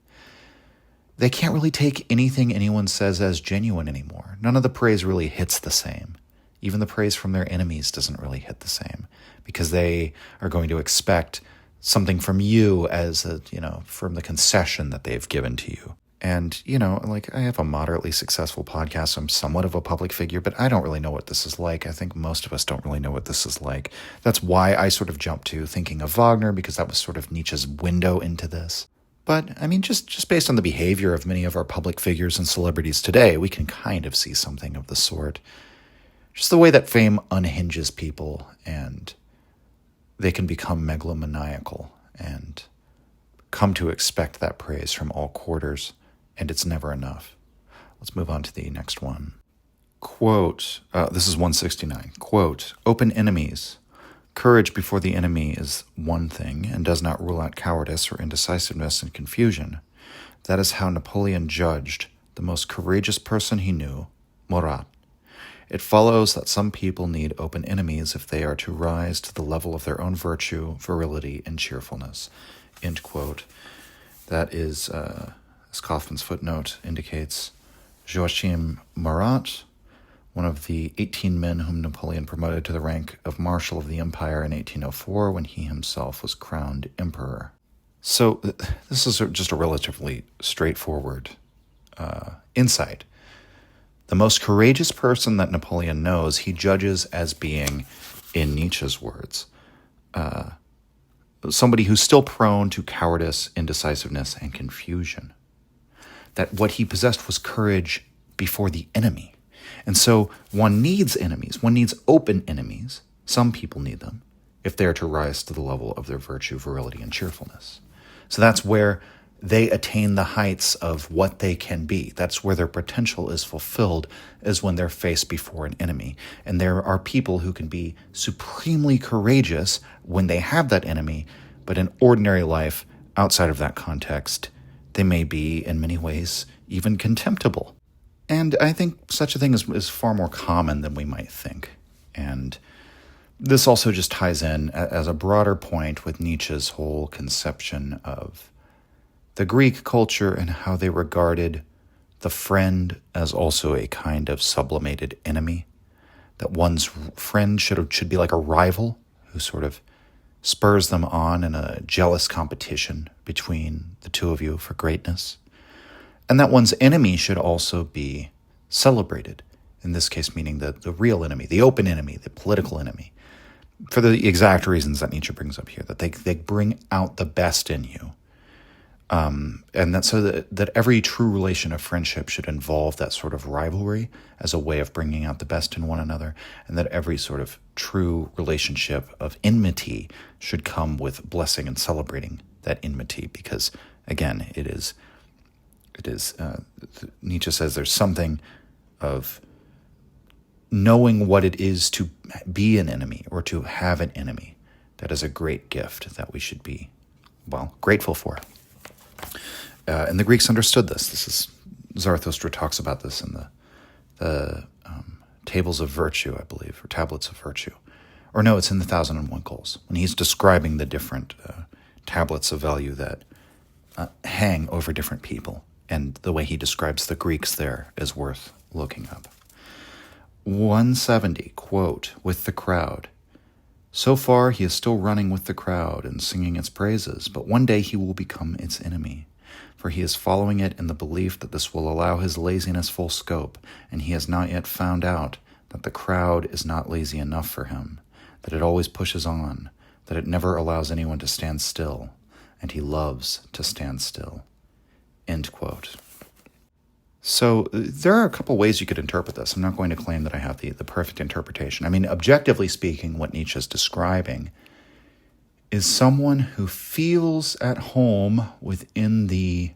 They can't really take anything anyone says as genuine anymore. None of the praise really hits the same. Even the praise from their enemies doesn't really hit the same, because they are going to expect something from you as a, from the concession that they've given to you. And, like I have a moderately successful podcast. I'm somewhat of a public figure, but I don't really know what this is like. I think most of us don't really know what this is like. That's why I sort of jumped to thinking of Wagner, because that was sort of Nietzsche's window into this. But, I mean, just based on the behavior of many of our public figures and celebrities today, we can kind of see something of the sort. Just the way that fame unhinges people, and they can become megalomaniacal and come to expect that praise from all quarters, and it's never enough. Let's move on to the next one. Quote, this is 169. Quote, "Open enemies. Courage before the enemy is one thing and does not rule out cowardice or indecisiveness and confusion. That is how Napoleon judged the most courageous person he knew, Murat. It follows that some people need open enemies if they are to rise to the level of their own virtue, virility, and cheerfulness." End quote. That is, as Kaufman's footnote indicates, Joachim Murat, one of the 18 men whom Napoleon promoted to the rank of Marshal of the Empire in 1804 when he himself was crowned emperor. So this is just a relatively straightforward insight. The most courageous person that Napoleon knows, he judges as being, in Nietzsche's words, somebody who's still prone to cowardice, indecisiveness, and confusion. That what he possessed was courage before the enemy. And so one needs enemies. One needs open enemies. Some people need them if they're to rise to the level of their virtue, virility, and cheerfulness. So that's where they attain the heights of what they can be. That's where their potential is fulfilled, is when they're faced before an enemy. And there are people who can be supremely courageous when they have that enemy, but in ordinary life, outside of that context, they may be, in many ways, even contemptible. And I think such a thing is far more common than we might think. And this also just ties in as a broader point with Nietzsche's whole conception of the Greek culture and how they regarded the friend as also a kind of sublimated enemy, that one's friend should be like a rival who sort of spurs them on in a jealous competition between the two of you for greatness, and that one's enemy should also be celebrated, in this case meaning the real enemy, the open enemy, the political enemy, for the exact reasons that Nietzsche brings up here, that they bring out the best in you. And that so that every true relation of friendship should involve that sort of rivalry as a way of bringing out the best in one another, and that every sort of true relationship of enmity should come with blessing and celebrating that enmity, because again, it is Nietzsche says there's something of knowing what it is to be an enemy or to have an enemy that is a great gift that we should be, grateful for. And the Greeks understood this. This is Zarathustra talks about this in the Tables of Virtue, I believe, or Tablets of Virtue. Or no, it's in the 1001 Goals, when he's describing the different tablets of value that hang over different people. And the way he describes the Greeks there is worth looking up. 170, quote, "With the crowd. So far he is still running with the crowd and singing its praises, but one day he will become its enemy. For he is following it in the belief that this will allow his laziness full scope, and he has not yet found out that the crowd is not lazy enough for him, that it always pushes on, that it never allows anyone to stand still, and he loves to stand still." End quote. So there are a couple ways you could interpret this. I'm not going to claim that I have the perfect interpretation. I mean, objectively speaking, what Nietzsche is describing is someone who feels at home within the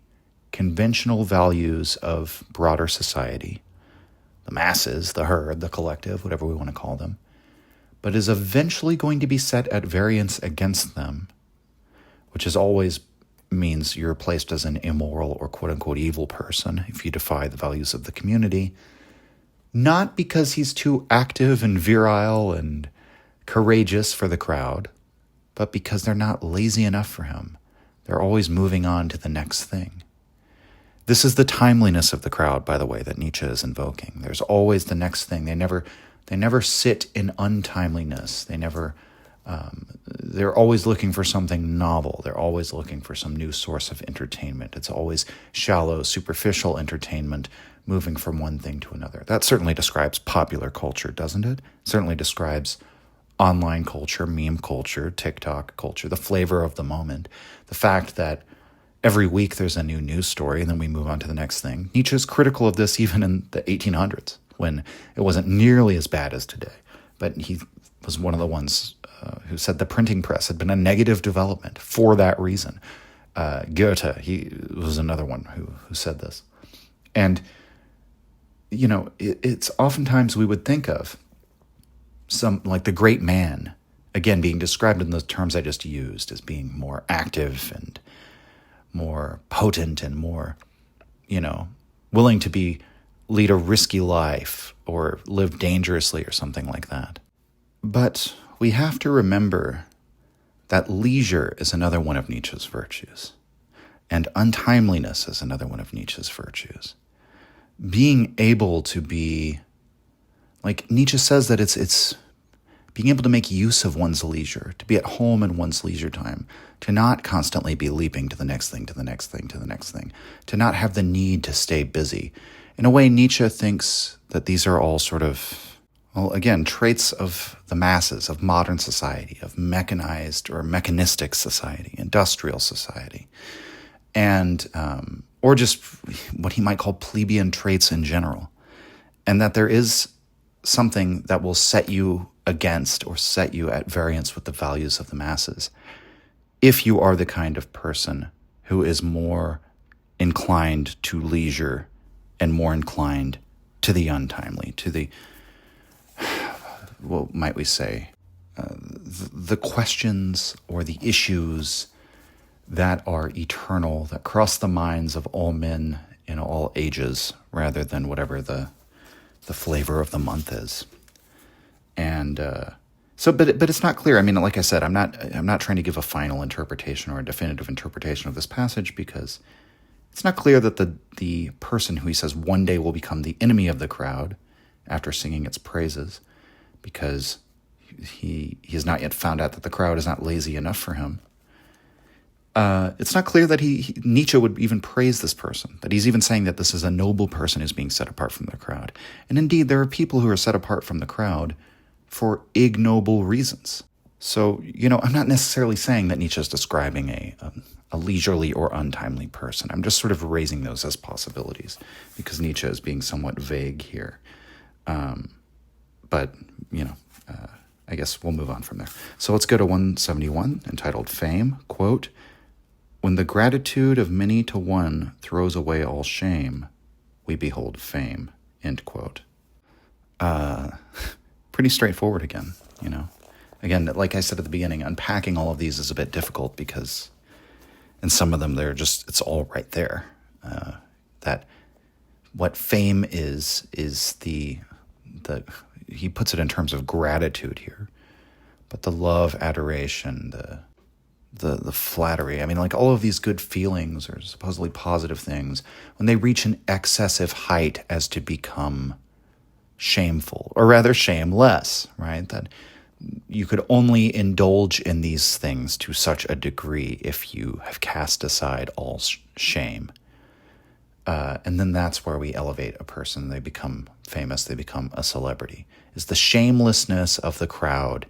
conventional values of broader society, the masses, the herd, the collective, whatever we want to call them, but is eventually going to be set at variance against them, which is always means you're placed as an immoral or quote-unquote evil person if you defy the values of the community, not because he's too active and virile and courageous for the crowd, but because they're not lazy enough for him. They're always moving on to the next thing. This is the timeliness of the crowd, by the way, that Nietzsche is invoking. There's always the next thing. They never sit in untimeliness. They never They're always looking for something novel. They're always looking for some new source of entertainment. It's always shallow, superficial entertainment, moving from one thing to another. That certainly describes popular culture, doesn't it? It certainly describes online culture, meme culture, TikTok culture, the flavor of the moment. The fact that every week there's a new news story and then we move on to the next thing. Nietzsche is critical of this even in the 1800s, when it wasn't nearly as bad as today. But he was one of the ones who said the printing press had been a negative development for that reason. Goethe, he was another one who said this. And, you know, it's oftentimes we would think of some, like the great man, again, being described in the terms I just used as being more active and more potent and more, you know, willing to lead a risky life or live dangerously or something like that. But we have to remember that leisure is another one of Nietzsche's virtues, and untimeliness is another one of Nietzsche's virtues. Being able to be, like Nietzsche says, that it's being able to make use of one's leisure, to be at home in one's leisure time, to not constantly be leaping to the next thing, to the next thing, to the next thing, to not have the need to stay busy. In a way, Nietzsche thinks that these are all sort of, well, again, traits of the masses, of modern society, of mechanized or mechanistic society, industrial society, and or just what he might call plebeian traits in general, and that there is something that will set you against or set you at variance with the values of the masses if you are the kind of person who is more inclined to leisure and more inclined to the untimely, to the, what might we say, the questions or the issues that are eternal, that cross the minds of all men in all ages, rather than whatever the flavor of the month is. And but it's not clear. I mean, like I said, I'm not trying to give a final interpretation or a definitive interpretation of this passage, because it's not clear that the person who he says one day will become the enemy of the crowd after singing its praises, because he has not yet found out that the crowd is not lazy enough for him. It's not clear that Nietzsche would even praise this person, that he's even saying that this is a noble person who's being set apart from the crowd. And indeed, there are people who are set apart from the crowd for ignoble reasons. So, you know, I'm not necessarily saying that Nietzsche is describing a leisurely or untimely person. I'm just sort of raising those as possibilities, because Nietzsche is being somewhat vague here. But, you know, I guess we'll move on from there. So let's go to 171, entitled Fame. Quote, "When the gratitude of many to one throws away all shame, we behold fame." End quote. Pretty straightforward again, you know. Again, like I said at the beginning, unpacking all of these is a bit difficult, because in some of them it's all right there. That what fame is the he puts it in terms of gratitude here, but the love, adoration, the flattery, I mean, like all of these good feelings or supposedly positive things, when they reach an excessive height as to become shameful, or rather shameless, right? That you could only indulge in these things to such a degree if you have cast aside all shame. And then that's where we elevate a person. They become famous. They become a celebrity. Is the shamelessness of the crowd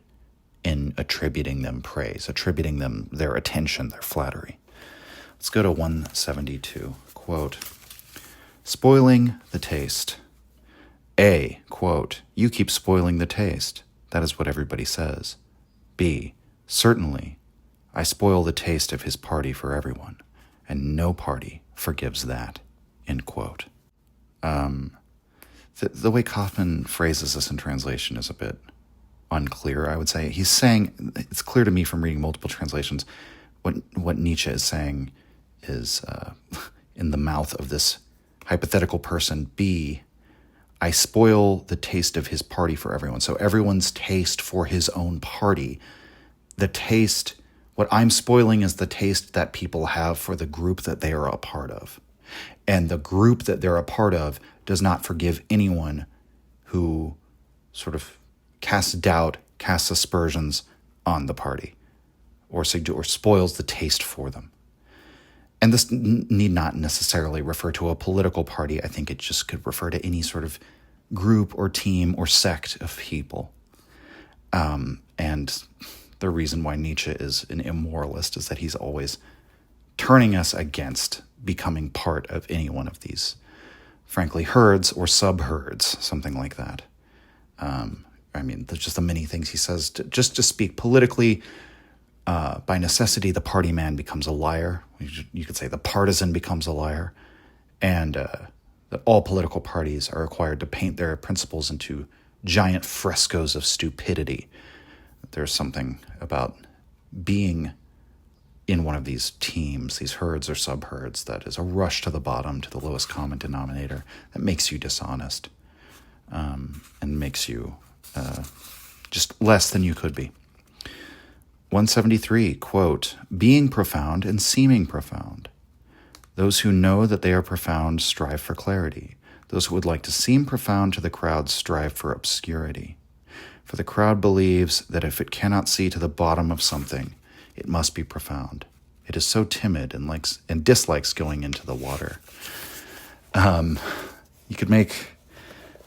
in attributing them praise, attributing them their attention, their flattery. Let's go to 172. Quote, "Spoiling the taste. A, quote, you keep spoiling the taste. That is what everybody says. B, certainly, I spoil the taste of his party for everyone, and no party forgives that." End quote. The way Kaufman phrases this in translation is a bit unclear, I would say. He's saying, it's clear to me from reading multiple translations, what Nietzsche is saying is, in the mouth of this hypothetical person, B, I spoil the taste of his party for everyone. So everyone's taste for his own party. The taste, what I'm spoiling is the taste that people have for the group that they are a part of. And the group that they're a part of does not forgive anyone who sort of casts doubt, casts aspersions on the party or spoils the taste for them. And this need not necessarily refer to a political party. I think it just could refer to any sort of group or team or sect of people. And the reason why Nietzsche is an immoralist is that he's always turning us against becoming part of any one of these, frankly, herds or sub-herds, something like that. There's just the many things he says. Just to speak politically, by necessity, the party man becomes a liar. You could say the partisan becomes a liar. And that all political parties are required to paint their principles into giant frescoes of stupidity. There's something about being in one of these teams, these herds or sub-herds, that is a rush to the bottom, to the lowest common denominator, that makes you dishonest and makes you just less than you could be. 173, quote, being profound and seeming profound. Those who know that they are profound strive for clarity. Those who would like to seem profound to the crowd strive for obscurity. For the crowd believes that if it cannot see to the bottom of something, it must be profound. It is so timid and dislikes going into the water. You could make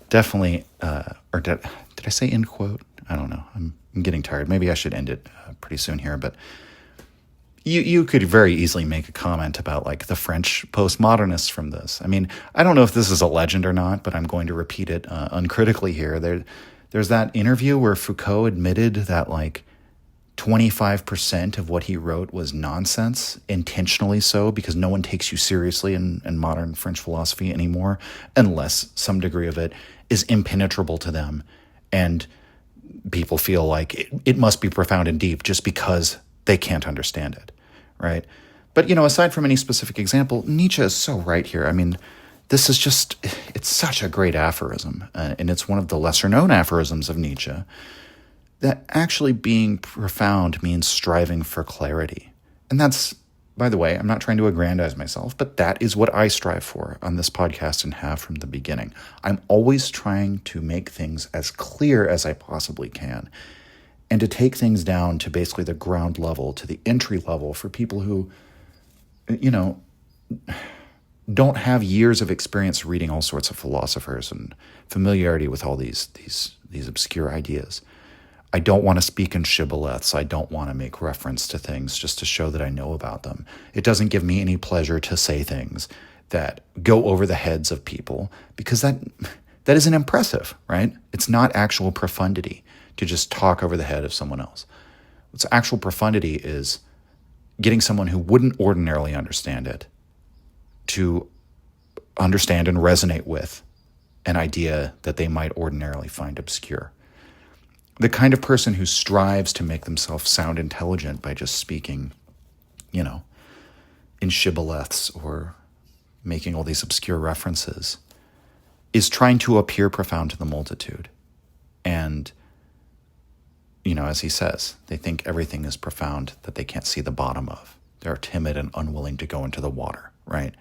definitely, or did I say end quote? I don't know. I'm getting tired. Maybe I should end it pretty soon here, but you could very easily make a comment about like the French postmodernists from this. I mean, I don't know if this is a legend or not, but I'm going to repeat it uncritically here. There's that interview where Foucault admitted that like 25% of what he wrote was nonsense, intentionally so, because no one takes you seriously in modern French philosophy anymore, unless some degree of it is impenetrable to them. And people feel like it must be profound and deep just because they can't understand it, right? But, aside from any specific example, Nietzsche is so right here. I mean, this is just, it's such a great aphorism, and it's one of the lesser-known aphorisms of Nietzsche, that actually being profound means striving for clarity. And that's, by the way, I'm not trying to aggrandize myself, but that is what I strive for on this podcast and have from the beginning. I'm always trying to make things as clear as I possibly can, and to take things down to basically the ground level, to the entry level for people who, don't have years of experience reading all sorts of philosophers and familiarity with all these obscure ideas. I don't want to speak in shibboleths. I don't want to make reference to things just to show that I know about them. It doesn't give me any pleasure to say things that go over the heads of people, because that isn't impressive, right? It's not actual profundity to just talk over the head of someone else. What's actual profundity is getting someone who wouldn't ordinarily understand it to understand and resonate with an idea that they might ordinarily find obscure. The kind of person who strives to make themselves sound intelligent by just speaking, in shibboleths or making all these obscure references is trying to appear profound to the multitude. And, as he says, they think everything is profound that they can't see the bottom of. They're timid and unwilling to go into the water, right?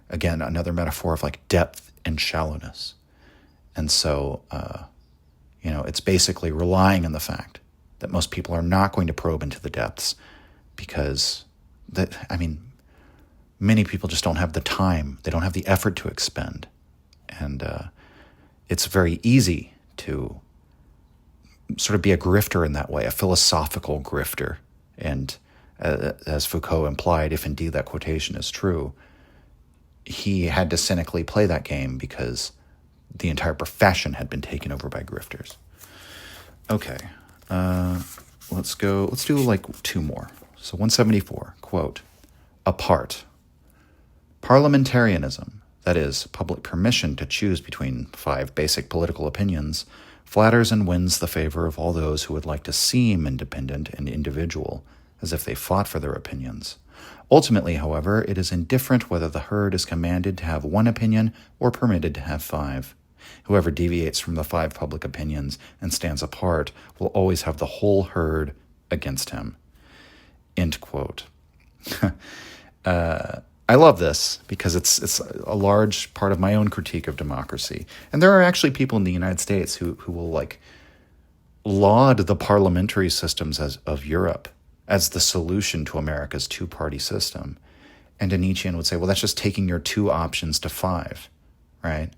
Again, another metaphor of like depth and shallowness. And so, it's basically relying on the fact that most people are not going to probe into the depths because, many people just don't have the time. They don't have the effort to expend. And it's very easy to sort of be a grifter in that way, a philosophical grifter. And as Foucault implied, if indeed that quotation is true, he had to cynically play that game because the entire profession had been taken over by grifters. Okay, let's do like two more. So 174, quote, apart. Parliamentarism, that is, public permission to choose between 5 basic political opinions, flatters and wins the favor of all those who would like to seem independent and individual, as if they fought for their opinions. Ultimately, however, it is indifferent whether the herd is commanded to have 1 opinion or permitted to have 5. Whoever deviates from the 5 public opinions and stands apart will always have the whole herd against him. End quote. I love this because it's a large part of my own critique of democracy. And there are actually people in the United States who will like laud the parliamentary systems of Europe as the solution to America's two-party system. And a Nietzschean would say, well, that's just taking your two options to five, right?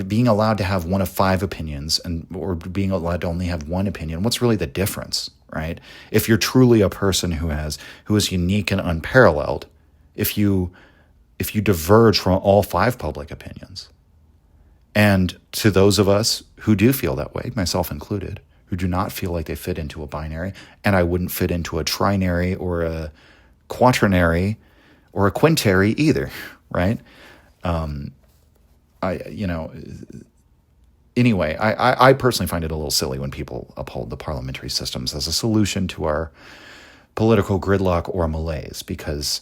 Being allowed to have one of five opinions or being allowed to only have one opinion, what's really the difference, right? If you're truly a person who is unique and unparalleled, if you diverge from all five public opinions. And to those of us who do feel that way, myself included, who do not feel like they fit into a binary, and I wouldn't fit into a trinary or a quaternary or a quintary either, right? Anyway, I personally find it a little silly when people uphold the parliamentary systems as a solution to our political gridlock or malaise, because,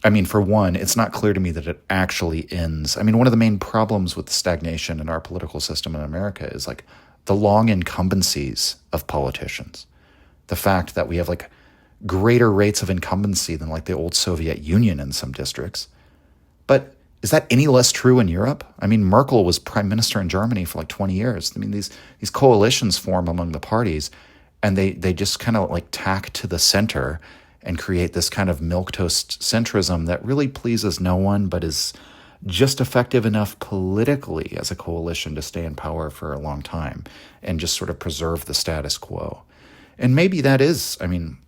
I mean, for one, it's not clear to me that it actually ends. I mean, one of the main problems with stagnation in our political system in America is like the long incumbencies of politicians. The fact that we have like greater rates of incumbency than like the old Soviet Union in some districts. But is that any less true in Europe? I mean, Merkel was prime minister in Germany for like 20 years. I mean, these coalitions form among the parties, and they just kind of like tack to the center and create this kind of milquetoast centrism that really pleases no one, but is just effective enough politically as a coalition to stay in power for a long time and just sort of preserve the status quo. And maybe that is, I mean,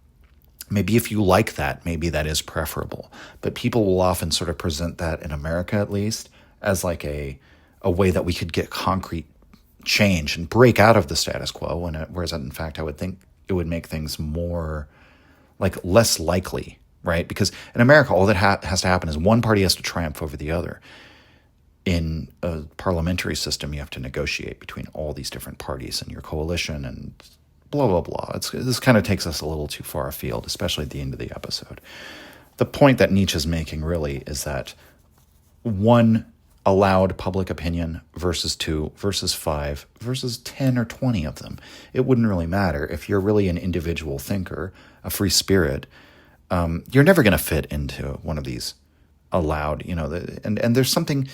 maybe if you like that, maybe that is preferable. But people will often sort of present that, in America at least, as like a way that we could get concrete change and break out of the status quo. Whereas in fact, I would think it would make things more like less likely, right? Because in America, all that has to happen is one party has to triumph over the other. In a parliamentary system, you have to negotiate between all these different parties in your coalition and blah, blah, blah. This kind of takes us a little too far afield, especially at the end of the episode. The point that Nietzsche's making really is that one allowed public opinion versus two versus five versus 10 or 20 of them. It wouldn't really matter. If you're really an individual thinker, a free spirit, you're never going to fit into one of these allowed, and there's something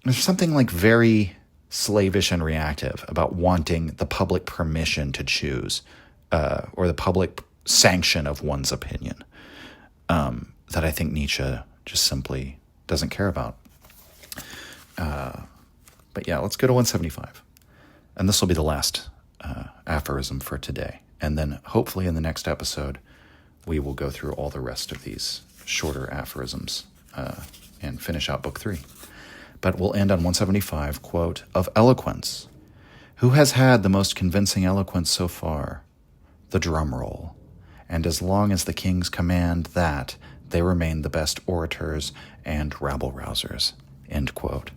like very slavish and reactive about wanting the public permission to choose, or the public sanction of one's opinion, that I think Nietzsche just simply doesn't care about. But yeah, let's go to 175. And this will be the last aphorism for today. And then hopefully in the next episode, we will go through all the rest of these shorter aphorisms and finish out book 3. But we'll end on 175, quote, "Of eloquence, who has had the most convincing eloquence so far? The drum roll. And as long as the kings command that, they remain the best orators and rabble-rousers," end quote.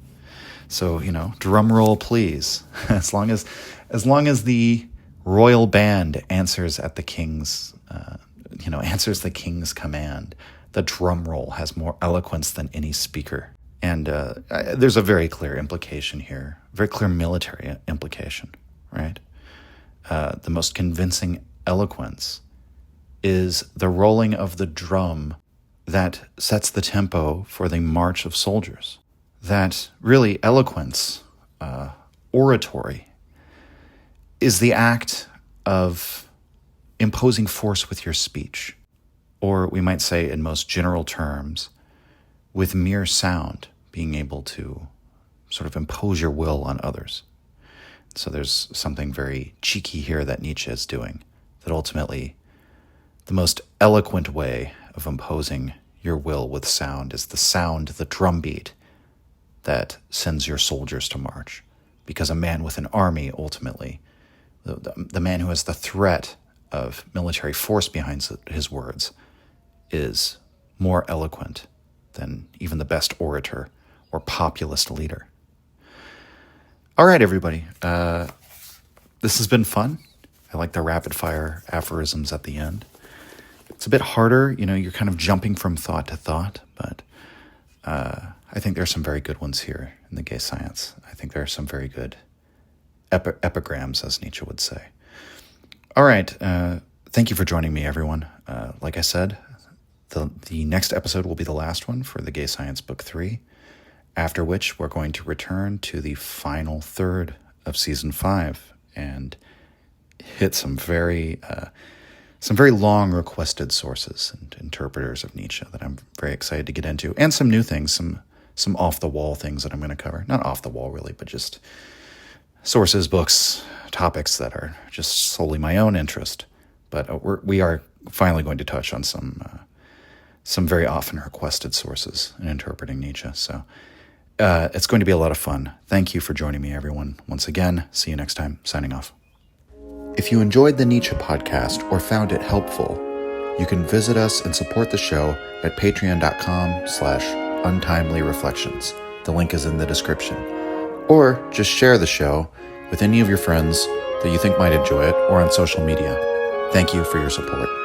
So, drum roll, please. As long as the royal band answers at the king's, answers the king's command, the drum roll has more eloquence than any speaker. And there's a very clear implication here, very clear military implication, right? The most convincing eloquence is the rolling of the drum that sets the tempo for the march of soldiers. That really eloquence, oratory, is the act of imposing force with your speech, or we might say in most general terms, with mere sound, being able to sort of impose your will on others. So there's something very cheeky here that Nietzsche is doing, that ultimately the most eloquent way of imposing your will with sound is the sound, the drumbeat, that sends your soldiers to march. Because a man with an army, ultimately, the man who has the threat of military force behind his words, is more eloquent than even the best orator or populist leader. All right, everybody. This has been fun. I like the rapid-fire aphorisms at the end. It's a bit harder. You're kind of jumping from thought to thought, but I think there are some very good ones here in the gay science. I think there are some very good epigrams, as Nietzsche would say. All right. Thank you for joining me, everyone. Like I said, the next episode will be the last one for the Gay Science Book 3, after which we're going to return to the final third of Season 5 and hit some very long requested sources and interpreters of Nietzsche that I'm very excited to get into, and some new things, some off the wall things that I'm going to cover. Not off the wall really, but just sources, books, topics that are just solely my own interest. But we are finally going to touch on some very often requested sources in interpreting Nietzsche. So it's going to be a lot of fun. Thank you for joining me, everyone. Once again, see you next time. Signing off. If you enjoyed the Nietzsche podcast or found it helpful, you can visit us and support the show at patreon.com/untimelyreflections. The link is in the description. Or just share the show with any of your friends that you think might enjoy it, or on social media. Thank you for your support.